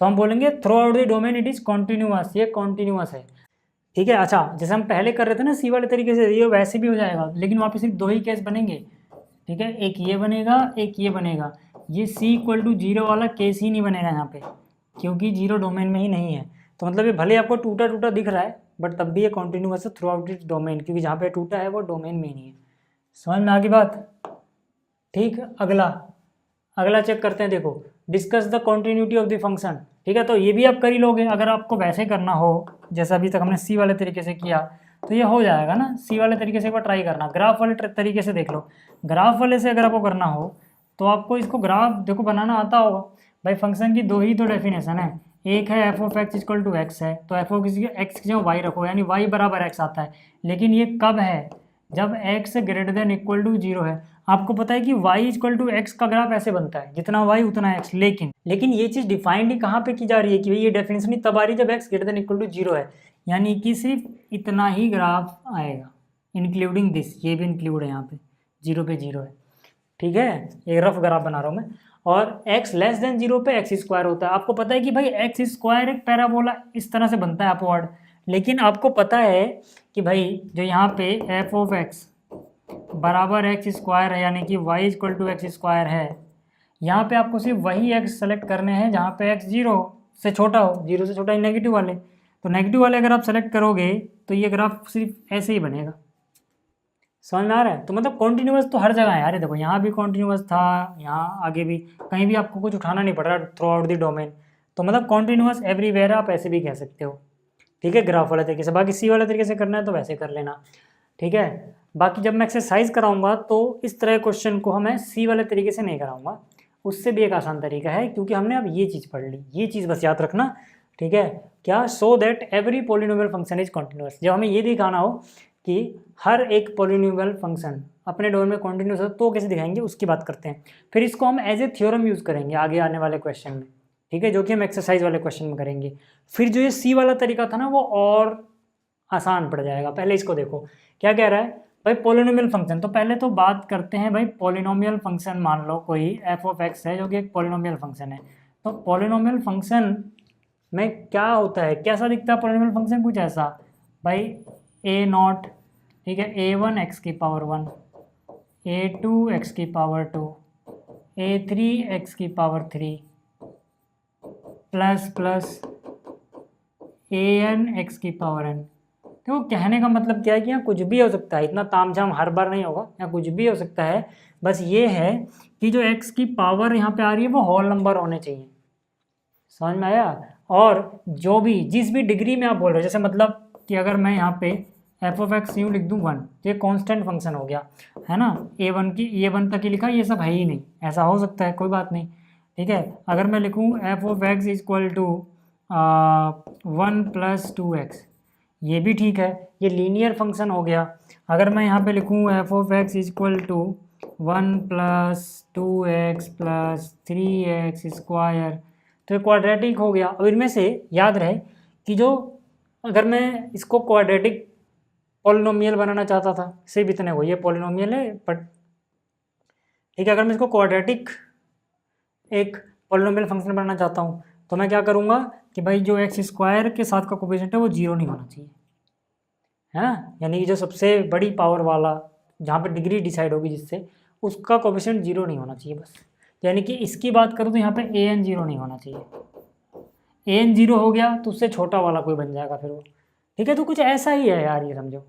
तो हम बोलेंगे through out the domain it is continuous, ये कॉन्टिन्यूस है, ठीक है। अच्छा, जैसे हम पहले कर रहे थे ना सी वाले तरीके से, ये वैसे भी हो जाएगा, लेकिन वहाँ पे सिर्फ 2 ही केस बनेंगे, ठीक है। एक ये बनेगा, एक ये बनेगा। ये c इक्वल टू 0 वाला केस ही नहीं बनेगा यहाँ पे, क्योंकि 0 डोमेन में ही नहीं है। तो मतलब ये भले आपको टूटा टूटा दिख रहा है, बट तब भी ये कॉन्टिन्यूस है थ्रू आउट इट्स डोमेन, क्योंकि जहाँ पे टूटा है वो डोमेन में ही नहीं है। समझ में आ गई बात, ठीक। अगला चेक करते हैं, देखो discuss the continuity of the function, ठीक है। तो ये भी आप कर ही लोगे, अगर आपको वैसे करना हो जैसा अभी तक हमने सी वाले तरीके से किया तो ये हो जाएगा ना। सी वाले तरीके से एक बार ट्राई करना, ग्राफ वाले तरीके से देख लो। ग्राफ वाले से अगर आपको करना हो तो आपको इसको ग्राफ देखो बनाना आता होगा भाई। फंक्शन की दो ही तो डेफिनेशन है, एक है f(x) इक्वल टू x है, तो f(x) की जगह y रखो, यानी y बराबर x आता है। लेकिन ये कब है, जब x greater than equal to 0 है। आपको पता है कि y इक्वल टू एक्स का ग्राफ ऐसे बनता है, जितना y उतना x, लेकिन ये चीज़ डिफाइंड ही कहाँ पे की जा रही है कि भाई ये डेफिनेशन ही तब आ रही है जब x greater than equal to 0 है, यानी कि सिर्फ इतना ही ग्राफ आएगा, इंक्लूडिंग दिस, ये भी इंक्लूड है यहाँ पे, 0 पे 0 है, ठीक है। एक रफ ग्राफ बना रहा हूँ मैं, और x लेस देन 0 पे एक्स स्क्वायर होता है। आपको पता है कि भाई एक्स स्क्वायर एक पैराबोला इस तरह से बनता है अपवर्ड, लेकिन आपको पता है कि भाई जो यहाँ पे एफ ऑफ एक्स बराबर एक्स स्क्वायर है, यानी कि y equal to x square है, यहाँ पे आपको सिर्फ वही x सेलेक्ट करने हैं जहाँ पे x 0 से छोटा हो, 0 से छोटा ही नेगेटिव वाले, तो नेगेटिव वाले अगर आप सेलेक्ट करोगे तो ये ग्राफ सिर्फ ऐसे ही बनेगा। समझ में आ रहा है? तो मतलब कॉन्टिन्यूअस तो हर जगह है यार, ये देखो यहाँ भी कॉन्टिन्यूअस था, यहाँ आगे भी, कहीं भी आपको कुछ उठाना नहीं पड़ रहा थ्रू आउट द डोमेन, तो मतलब कॉन्टिन्यूअस एवरीवेयर आप ऐसे भी कह सकते हो, ठीक है, ग्राफ वाले तरीके से। बाकी सी वाले तरीके से करना है तो वैसे कर लेना, ठीक है। बाकी जब मैं एक्सरसाइज कराऊंगा तो इस तरह क्वेश्चन को हमें सी वाले तरीके से नहीं कराऊंगा, उससे भी एक आसान तरीका है, क्योंकि हमने अब ये चीज़ पढ़ ली, ये चीज़ बस याद रखना, ठीक है। क्या? So that every polynomial function is continuous. जब हमें ये दिखाना हो कि हर एक पॉलिनोमियल फंक्शन अपने डोमेन में कॉन्टिन्यूअस है तो कैसे दिखाएंगे, उसकी बात करते हैं। फिर इसको हम एज ए थ्योरम यूज़ करेंगे आगे आने वाले क्वेश्चन में, ठीक है, जो कि हम एक्सरसाइज वाले क्वेश्चन में करेंगे। फिर जो ये सी वाला तरीका था ना वो और आसान पड़ जाएगा। पहले इसको देखो क्या कह रहा है भाई, पॉलिनोमियल फंक्शन। तो पहले तो बात करते हैं भाई पॉलिनोमियल फंक्शन, मान लो कोई एफ ऑफ एक्स है जो कि एक पॉलिनोमियल फंक्शन है। तो पॉलिनोमियल फंक्शन में क्या होता है, कैसा दिखता है पॉलिनोमियल फंक्शन? कुछ ऐसा भाई, ए नॉट, ठीक है, a1 x की पावर 1, a2 x की पावर 2, a3 x की power 3 plus plus an x की पावर n। तो कहने का मतलब क्या है कि यहाँ कुछ भी हो सकता है, इतना तामझाम हर बार नहीं होगा, यहाँ कुछ भी हो सकता है। बस ये है कि जो x की पावर यहाँ पे आ रही है वो होल नंबर होने चाहिए। समझ में आया? और जो भी जिस भी डिग्री में आप बोल रहे हो, जैसे मतलब कि अगर मैं यहाँ पे एफ ऑफ एक्स यूँ लिख दूँ 1, तो ये कॉन्स्टेंट फंक्शन हो गया, है ना, a1 तक ही लिखा, ये सब है ही नहीं, ऐसा हो सकता है, कोई बात नहीं, ठीक है। अगर मैं लिखूँ f of x equal to 1 + 2x, ये भी ठीक है, ये लीनियर फंक्शन हो गया। अगर मैं यहाँ पे लिखूँ f of x equal to 1 + 2x + 3x², तो ये क्वाड्रेटिक हो गया। अब इनमें से याद रहे कि जो अगर मैं इसको क्वाड्रेटिक पॉलिनोमियल बनाना चाहता था, सिर्फ इतने को, ये पॉलिनोमियल है बट ठीक है, अगर मैं इसको क्वाड्रेटिक एक पॉलिनोमियल फंक्शन बनाना चाहता हूँ तो मैं क्या करूँगा कि भाई जो x² के साथ का कोफिशिएंट है वो 0 नहीं होना चाहिए, है ना, यानी कि जो सबसे बड़ी पावर वाला जहाँ पे डिग्री डिसाइड होगी जिससे, उसका कोफिशिएंट 0 नहीं होना चाहिए बस। यानी कि इसकी बात करूँ तो यहाँ पे an 0 नहीं होना चाहिए, an 0 हो गया तो उससे छोटा वाला कोई बन जाएगा फिर वो, ठीक है। तो कुछ ऐसा ही है यार, ये समझो,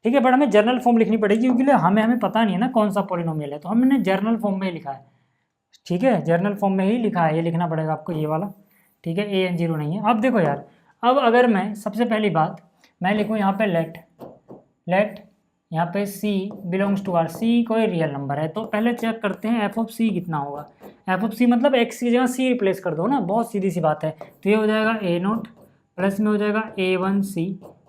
ठीक है। बट हमें जर्नल फॉर्म लिखनी पड़ेगी क्योंकि हमें पता नहीं है ना कौन सा पॉलिनोमियल है, तो हमने जर्नल फॉर्म में ही लिखा है, ठीक है, जर्नल फॉर्म में ही लिखा है, ये लिखना पड़ेगा आपको ये वाला, ठीक है, an 0 नहीं है। अब देखो यार, अब अगर मैं सबसे पहली बात मैं लिखूँ यहाँ पे लेट यहाँ पे c belongs to r, c कोई रियल नंबर है, तो पहले चेक करते हैं एफ ऑफ c कितना होगा। एफ ऑफ c मतलब x की जगह c रिप्लेस कर दो ना, बहुत सीधी सी बात है। तो ये हो जाएगा a0 प्लस में हो जाएगा a1c,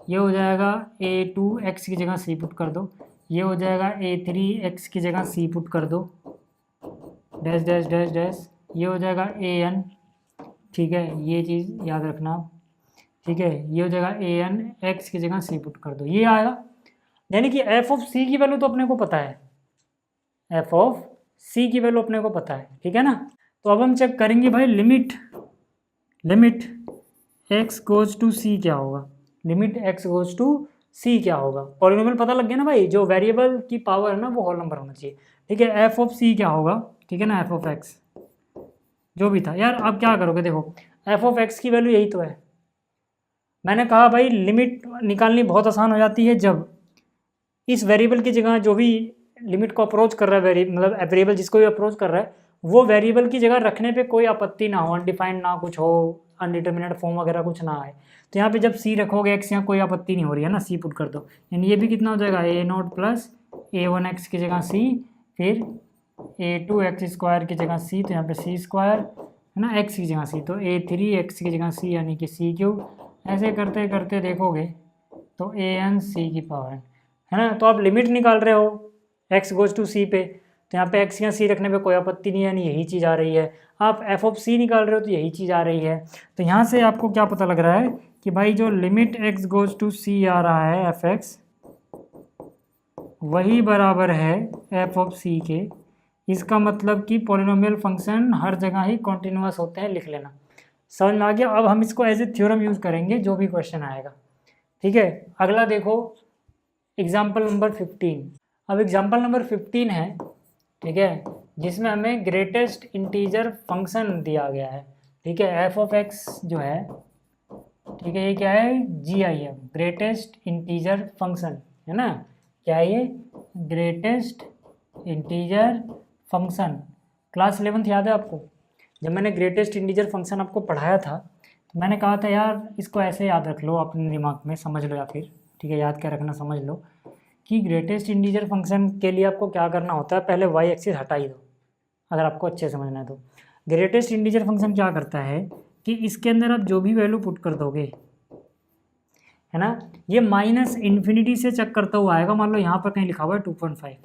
ये हो जाएगा a2 x की जगह c पुट कर दो, ये हो जाएगा a3 x की जगह c पुट कर दो, डैश डैश डैश डैश, ये हो जाएगा an, ठीक है, ये चीज़ याद रखना, ठीक है, ये हो जाएगा an x की जगह c पुट कर दो, ये आएगा। यानी कि एफ ऑफ सी की वैल्यू तो अपने को पता है, एफ ऑफ सी की वैल्यू अपने को पता है, ठीक है ना। तो अब हम चेक करेंगे भाई लिमिट x गोज टू सी क्या होगा, लिमिट x गोज टू सी क्या होगा। पॉलिनोमियल पता लग गया ना भाई, जो वेरिएबल की पावर है ना वो होल नंबर होना चाहिए, ठीक है। एफ ऑफ सी क्या होगा, ठीक है ना, एफ ऑफ एक्स जो भी था यार। अब क्या करोगे, देखो एफ ऑफ एक्स की वैल्यू यही तो है। मैंने कहा भाई लिमिट निकालनी बहुत आसान हो जाती है जब इस वेरिएबल की जगह जो भी लिमिट को अप्रोच कर रहा है, मतलब वेरिएबल जिसको भी अप्रोच कर रहा है वो वेरिएबल की जगह रखने पे कोई आपत्ति ना हो, अनडिफाइंड ना कुछ हो, अनडिटर्मिनेट फॉर्म वगैरह कुछ ना आए। तो यहाँ पे जब सी रखोगे x, यहाँ कोई आपत्ति नहीं हो रही है ना, सी पुट कर दो, यानी ये भी कितना हो जाएगा a0 प्लस a1x की जगह c, फिर a2 x² की जगह c, तो यहाँ पे c² है ना, x की जगह c, तो a3 x की जगह c यानी कि c3। ऐसे करते करते देखोगे तो an c की पावर n, है ना। तो आप लिमिट निकाल रहे हो x गोज टू c पे, तो यहाँ पे x या c रखने पे कोई आपत्ति नहीं है, यानी यही चीज़ आ रही है। आप f ऑफ c निकाल रहे हो तो यही चीज़ आ रही है। तो यहाँ से आपको क्या पता लग रहा है कि भाई जो limit x goes to c आ रहा है f(x) वही बराबर है f ऑफ c के। इसका मतलब कि पॉलिनोमियल फंक्शन हर जगह ही कॉन्टिन्यूअस होते हैं, लिख लेना। समझ में आ गया। अब हम इसको एज ए थ्योरम यूज़ करेंगे जो भी क्वेश्चन आएगा, ठीक है। अगला देखो एग्जाम्पल नंबर 15। अब एग्जाम्पल नंबर 15 है, ठीक है, जिसमें हमें ग्रेटेस्ट इंटीजर फंक्शन दिया गया है, ठीक है। f ऑफ x जो है, ठीक है, ये क्या है, GIF ग्रेटेस्ट इंटीजर फंक्शन, है ना। क्या है ये, greatest integer function. Class 11th याद है आपको, जब मैंने ग्रेटेस्ट इंटीजर फंक्शन आपको पढ़ाया था तो मैंने कहा था यार इसको ऐसे याद रख लो, अपने दिमाग में समझ लो, या फिर ठीक है याद क्या रखना, समझ लो कि ग्रेटेस्ट इंटीजर फंक्शन के लिए आपको क्या करना होता है, पहले y एक्सिस हटा ही दो अगर आपको अच्छे समझना है तो। ग्रेटेस्ट इंटीजर फंक्शन क्या करता है कि इसके अंदर आप जो भी वैल्यू पुट कर दोगे, है ना, ये माइनस इन्फिनिटी से चेक करता हुआ आएगा। मान लो यहाँ पर कहीं लिखा हुआ है 2.5,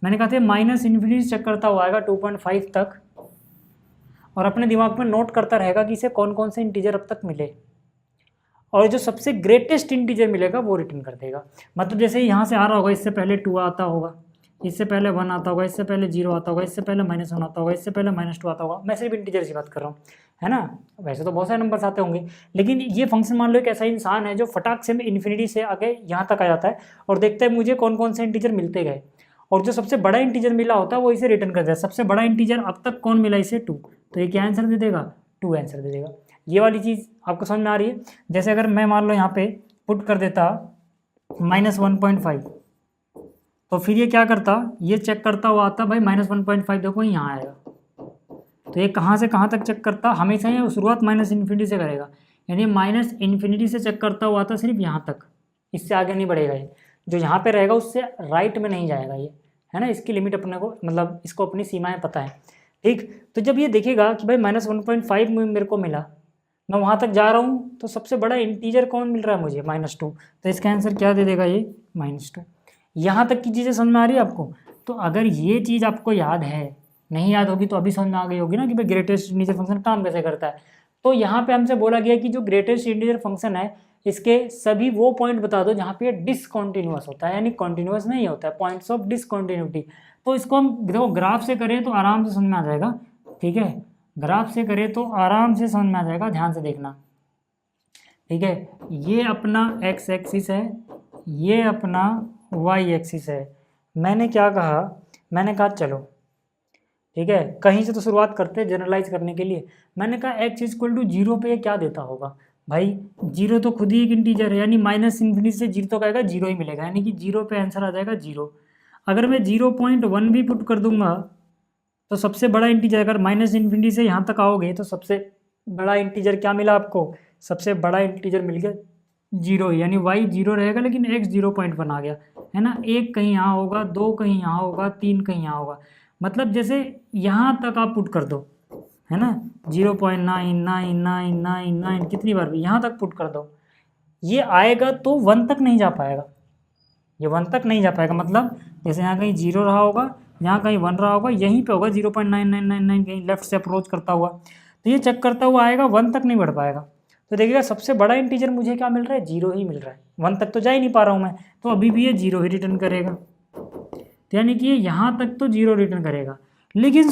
मैंने कहा था माइनस इन्फिनिटी से चेक करता हुआ आएगा 2.5 तक, और अपने दिमाग में नोट करता रहेगा कि इसे कौन कौन से इंटीजर अब तक मिले, और जो सबसे ग्रेटेस्ट इंटीजर मिलेगा वो रिटर्न कर देगा। मतलब जैसे यहाँ से आ रहा होगा, इससे पहले 2 आता होगा, इससे पहले 1 आता होगा, इससे पहले 0 आता होगा, इससे पहले -1 आता होगा, इससे पहले -2 आता होगा। मैं सिर्फ इंटीजर की बात कर रहा हूँ, है ना। वैसे तो बहुत सारे नंबर्स आते होंगे, लेकिन ये फंक्शन मान लो एक ऐसा इंसान है जो फटाक से इन्फिनिटी से आगे यहाँ तक आ जाता है और देखता है मुझे कौन कौन से इंटीजर मिलते गए, और जो सबसे बड़ा इंटीजर मिला होता है वो इसे रिटर्न कर देगा। सबसे बड़ा इंटीजर अब तक कौन मिला इसे, 2, तो ये क्या आंसर दे देगा, 2 आंसर दे देगा। ये वाली चीज़ आपको समझ में आ रही है। जैसे अगर मैं मान लो यहाँ पे पुट कर देता -1.5, तो फिर ये क्या करता, ये चेक करता हुआ आता भाई -1.5 देखो यहाँ आएगा, तो ये कहाँ से कहाँ तक चेक करता, हमेशा ये शुरुआत माइनस इन्फिनिटी से करेगा, यानी माइनस इन्फिनिटी से चेक करता हुआ आता सिर्फ यहाँ तक, इससे आगे नहीं बढ़ेगा। ये जो यहाँ पे रहेगा उससे राइट में नहीं जाएगा ये, है ना। इसकी लिमिट अपने को, मतलब इसको अपनी सीमाएं पता है, ठीक। तो जब ये देखेगा कि भाई -1.5 मेरे को मिला, मैं वहाँ तक जा रहा हूँ, तो सबसे बड़ा इंटीजर कौन मिल रहा है मुझे, -2, तो इसका आंसर क्या दे देगा ये, -2। यहाँ तक की चीज़ें समझ में आ रही है आपको। तो अगर ये चीज़ आपको याद है, नहीं याद होगी तो अभी समझ में आ गई होगी ना कि भाई ग्रेटेस्ट इंटीजर फंक्शन काम कैसे करता है। तो यहाँ पे हमसे बोला गया कि जो ग्रेटेस्ट इंटीजर फंक्शन है इसके सभी वो पॉइंट बता दो जहाँ पे ये डिसकॉन्टिन्यूअस होता है, यानी कॉन्टिन्यूअस नहीं होता है, पॉइंट्स ऑफ डिसकॉन्टिन्यूटी। तो इसको हम देखो ग्राफ से करें तो आराम से समझ में आ जाएगा, ठीक है, ग्राफ से करें तो आराम से समझ में आ जाएगा, ध्यान से देखना, ठीक है। ये अपना x एक्सिस है, ये अपना y एक्सिस है। मैंने क्या कहा, मैंने कहा चलो ठीक है कहीं से तो शुरुआत करते हैं जनरलाइज करने के लिए। मैंने कहा x इक्वल टू 0 पे क्या देता होगा भाई, 0 तो खुद ही एक इंटीजर है, यानी माइनस इन्फिनिटी से 0 तो कहेगा 0 ही मिलेगा, यानी कि 0 पे आंसर आ जाएगा 0। अगर मैं 0.1 भी पुट कर दूंगा तो सबसे बड़ा इंटीजर, अगर माइनस इन्फिनिटी से यहाँ तक आओगे तो सबसे बड़ा इंटीजर क्या मिला आपको, सबसे बड़ा इंटीजर मिल गया 0, यानी y 0 रहेगा लेकिन x 0.1 आ गया, है ना। 1 कहीं यहाँ होगा, 2 कहीं यहाँ होगा, 3 कहीं यहाँ होगा। मतलब जैसे यहाँ तक आप पुट कर दो, है ना, 0.999999 कितनी बार भी यहाँ तक पुट कर दो, ये आएगा तो 1 तक नहीं जा पाएगा, ये 1 तक नहीं जा पाएगा। मतलब जैसे यहाँ कहीं 0 रहा होगा, यहाँ कहीं 1 रहा होगा, यहीं पे होगा 0.9999 कहीं लेफ्ट से अप्रोच करता हुआ, तो ये चेक करता हुआ आएगा, 1 तक नहीं बढ़ पाएगा। तो देखिएगा सबसे बड़ा इंटीजर मुझे क्या मिल रहा है, 0 ही मिल रहा है, 1 तक तो जा ही नहीं पा रहा हूँ मैं, तो अभी भी ये 0 ही रिटर्न करेगा, तो यानी कि ये यहाँ तक तो 0 रिटर्न करेगा। लेकिन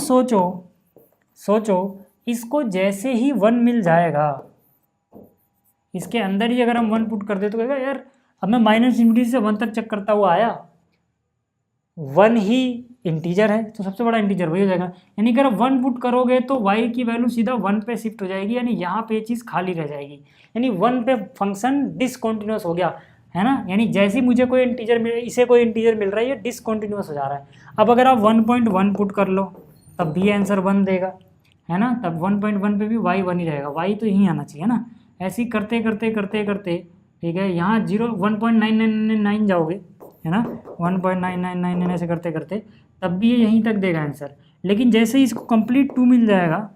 सोचो इसको जैसे ही 1 मिल जाएगा, इसके अंदर ही अगर हम 1 पुट कर दे तो कहेगा यार अब मैं माइनस इन्फिनिटी से 1 तक चेक करता हुआ आया, 1 ही इंटीजर है तो सबसे बड़ा इंटीजर वही हो जाएगा। यानी अगर 1 पुट करोगे तो y की वैल्यू सीधा 1 पे शिफ्ट हो जाएगी, यानी यहाँ पे ये चीज़ खाली रह जाएगी, यानी 1 पे फंक्शन डिसकॉन्टिन्यूअस हो गया, है ना। यानी जैसे ही मुझे कोई इंटीजर मिल, इसे कोई इंटीजर मिल रहा है, ये डिसकॉन्टिन्यूअस हो जा रहा है। अब अगर आप 1.1 पुट कर लो तब भी आंसर 1 देगा, है ना, तब 1.1 पे भी y 1 ही रहेगा, y तो यहीं आना चाहिए ना। ऐसे ही करते करते ठीक है, यहाँ 1.9999 जाओगे, है ना, 1.9999 ऐसे करते करते तब भी ये यहीं तक देगा आंसर। लेकिन जैसे ही इसको कंप्लीट 2 मिल जाएगा,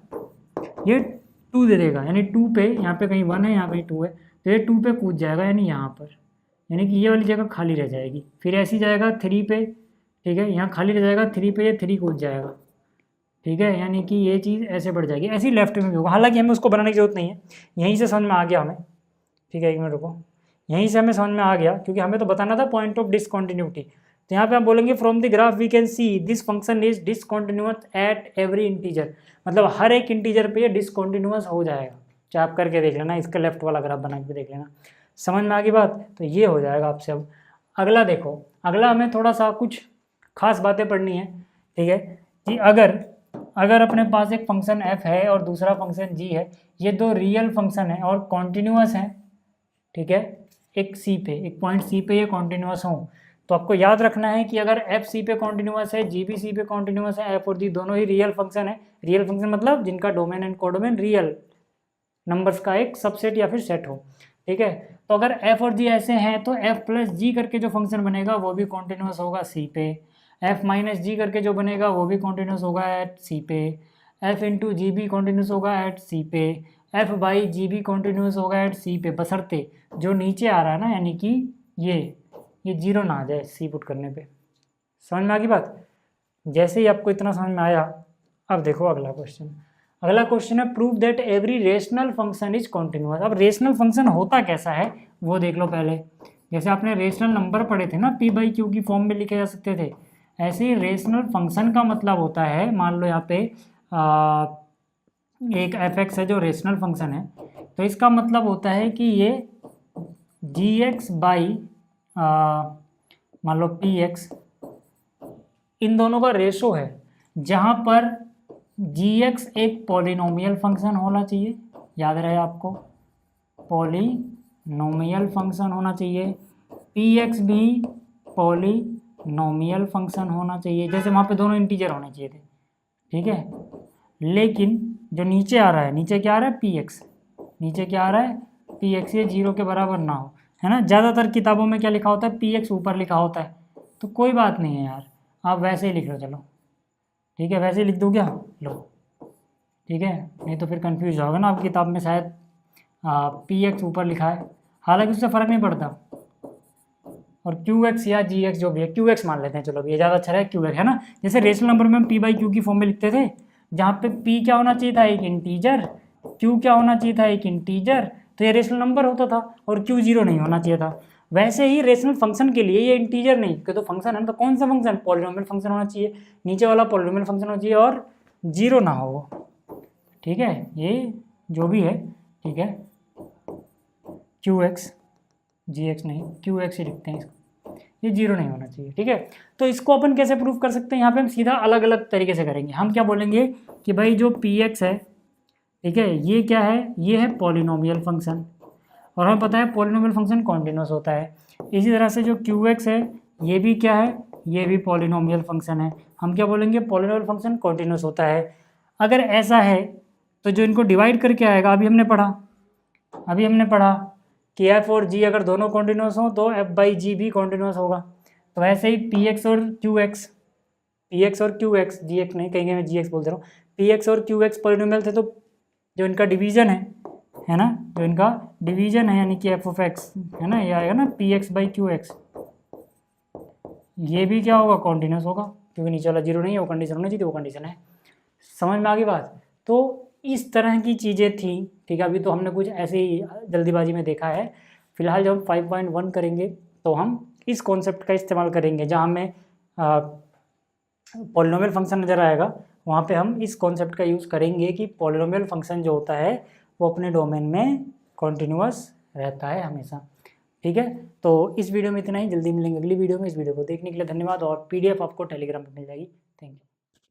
ये 2 दे देगा, यानी 2 पे, यहाँ पे कहीं 1 है, यहाँ कहीं 2 है, तो ये 2 पे कूद जाएगा, यानी यहाँ पर, यानी कि ये वाली जगह खाली रह जाएगी, फिर ऐसी जाएगा 3 पे, ठीक है, यहाँ खाली रह जाएगा 3 पे, ये 3 कूद जाएगा, ठीक है, यानी कि ये चीज़ ऐसे बढ़ जाएगी, ऐसी लेफ्ट में भी होगा। हालांकि हमें उसको बनाने की जरूरत नहीं है, यहीं से समझ में आ गया हमें, ठीक है, 1 मिनट रुको, यहीं से हमें समझ में आ गया, क्योंकि हमें तो बताना था पॉइंट ऑफ डिसकंटिन्यूटी। तो यहाँ पे हम बोलेंगे from the graph we can see this function is discontinuous at every integer, मतलब हर एक इंटीजर पे ये डिसकंटिन्यूअस हो जाएगा। चाहे आप करके देख लेना, इसका लेफ्ट वाला ग्राफ बना के देख लेना, समझ में आ गई बात। तो ये हो जाएगा आपसे। अब अगला देखो, अगला हमें थोड़ा सा कुछ खास बातें पढ़नी है, ठीक है, कि अगर अपने पास एक फंक्शन f है और दूसरा फंक्शन g है, ये दो रियल फंक्शन है और कॉन्टिन्यूअस हैं, ठीक है, एक c पे, एक पॉइंट c पे ये कॉन्टिन्यूअस हों, तो आपको याद रखना है कि अगर f c पे कॉन्टिन्यूअस है, g भी c पे कॉन्टिन्यूअस है, f और g दोनों ही रियल फंक्शन है। रियल फंक्शन मतलब जिनका domain and codomain real numbers का एक सबसेट या फिर सेट हो, ठीक है। तो अगर f और g ऐसे हैं तो f प्लस जी करके जो फंक्शन बनेगा वो भी कॉन्टिन्यूअस होगा c पे, f माइनस जी करके जो बनेगा वो भी कॉन्टिन्यूअस होगा एट c पे, f इंटू जी भी कॉन्टिन्यूअस होगा एट c पे, f बाई जी भी कॉन्टिन्यूअस होगा एट c पे, बशर्ते जो नीचे आ रहा है ना, यानी कि ये जीरो ना आ जाए c पुट करने पे। समझ में आ गई बात। जैसे ही आपको इतना समझ में आया, अब देखो अगला क्वेश्चन। अगला क्वेश्चन है prove that every rational function is continuous. अब रेशनल फंक्शन होता कैसा है वो देख लो पहले। जैसे आपने रेशनल नंबर पढ़े थे ना, पी बाई क्यू की फॉर्म में लिखे जा सकते थे, ऐसे ही रेशनल फंक्शन का मतलब होता है, मान लो यहाँ पे एक एफ एक्स है जो रेशनल फंक्शन है, तो इसका मतलब होता है कि ये जी एक्स बाई मान लो पी एक्स, इन दोनों का रेशो है, जहाँ पर जी एक्स एक पॉलिनोमियल फंक्शन होना चाहिए, याद रहे आपको, पॉलिनोमियल फंक्शन होना चाहिए, पी एक्स भी पॉलिनोमियल फंक्शन होना चाहिए, जैसे वहाँ पे दोनों इंटीजर होने चाहिए थे, ठीक है। लेकिन जो नीचे आ रहा है, नीचे क्या आ रहा है, पी एक्स, नीचे क्या आ रहा है, पी एक्स, ये जीरो के बराबर ना हो, है ना। ज़्यादातर किताबों में क्या लिखा होता है, पी एक्स ऊपर लिखा होता है, तो कोई बात नहीं है यार, आप वैसे ही लिख लो, चलो ठीक है, वैसे ही लिख दो क्या, लो ठीक है, नहीं तो फिर कंफ्यूज होगा ना, आप किताब में शायद पी एक्स ऊपर लिखा है, हालांकि उससे फ़र्क नहीं पड़ता, और क्यू एक्स या जी एक्स जो भी है, क्यू एक्स मान लेते हैं, चलो ये ज़्यादा अच्छा है, क्यू एक्स है ना। जैसे रेशनल नंबर में हम पी बाई क्यू की फॉर्म में लिखते थे, जहाँ पे पी क्या होना चाहिए था, एक इंटीजर, क्यू क्या होना चाहिए था, एक इंटीजर, तो ये रेशनल नंबर होता था, और क्यू जीरो नहीं होना चाहिए था। वैसे ही रेशनल फंक्शन के लिए ये इंटीजर नहीं, क्योंकि तो फंक्शन है ना, तो कौन सा फंक्शन, पॉलिनोमियल फंक्शन होना चाहिए, नीचे वाला पॉलिनोमियल फंक्शन होना चाहिए और जीरो ना हो, ठीक है, ये जो भी है, ठीक है, क्यू एक्स, जी एक्स नहीं, क्यू एक्स ही लिखते हैं इसको, ये जीरो नहीं होना चाहिए, ठीक है। तो इसको अपन कैसे प्रूव कर सकते हैं, यहाँ पे हम सीधा अलग अलग तरीके से करेंगे। हम क्या बोलेंगे कि भाई जो पी एक्स है, ठीक है, ये क्या है, ये है पॉलिनोमियल फंक्शन, और हमें पता है पॉलिनोमियल फंक्शन कॉन्टिन्यूस होता है। इसी तरह से जो क्यू एक्स है, ये भी क्या है, ये भी पॉलिनोमियल फंक्शन है। हम क्या बोलेंगे, पॉलिनोमियल फंक्शन कॉन्टिन्यूस होता है। अगर ऐसा है तो जो इनको डिवाइड करके आएगा, अभी हमने पढ़ा कि एफ और जी अगर दोनों कॉन्टिन्यूस हों तो एफ बाई जी भी कॉन्टिन्यूस होगा। तो वैसे ही पी एक्स और क्यू एक्स, जी एक्स नहीं, कहीं मैं जी एक्स बोलते रहा हूँ, पी एक्स और क्यू एक्स पॉलिनोमियल थे, तो जो इनका डिवीजन है ना, जो इनका डिवीजन है, यानी कि एफ ऑफ एक्स है ना, ये आएगा ना P x by Q x, ये भी क्या होगा, कॉन्टिन्यूस होगा, क्योंकि नीचे वाला जीरो नहीं है, वो कंडीशन होनी चाहिए, वो कंडीशन है। समझ में आ गई बात। तो इस तरह की चीज़ें थी, ठीक है। अभी तो हमने कुछ ऐसे ही जल्दीबाजी में देखा है। फिलहाल जब हम 5.1 करेंगे तो हम इस कॉन्सेप्ट का इस्तेमाल करेंगे, जहाँ हमें पॉलिनोमियल फंक्शन नज़र आएगा, वहाँ पे हम इस कॉन्सेप्ट का यूज़ करेंगे कि पॉलिनोमियल फंक्शन जो होता है वो अपने डोमेन में कॉन्टिन्यूअस रहता है हमेशा, ठीक है। तो इस वीडियो में इतना ही, जल्दी मिलेंगे अगली वीडियो में। इस वीडियो को देखने के लिए धन्यवाद, और PDF आपको टेलीग्राम पर मिल जाएगी। Thank you.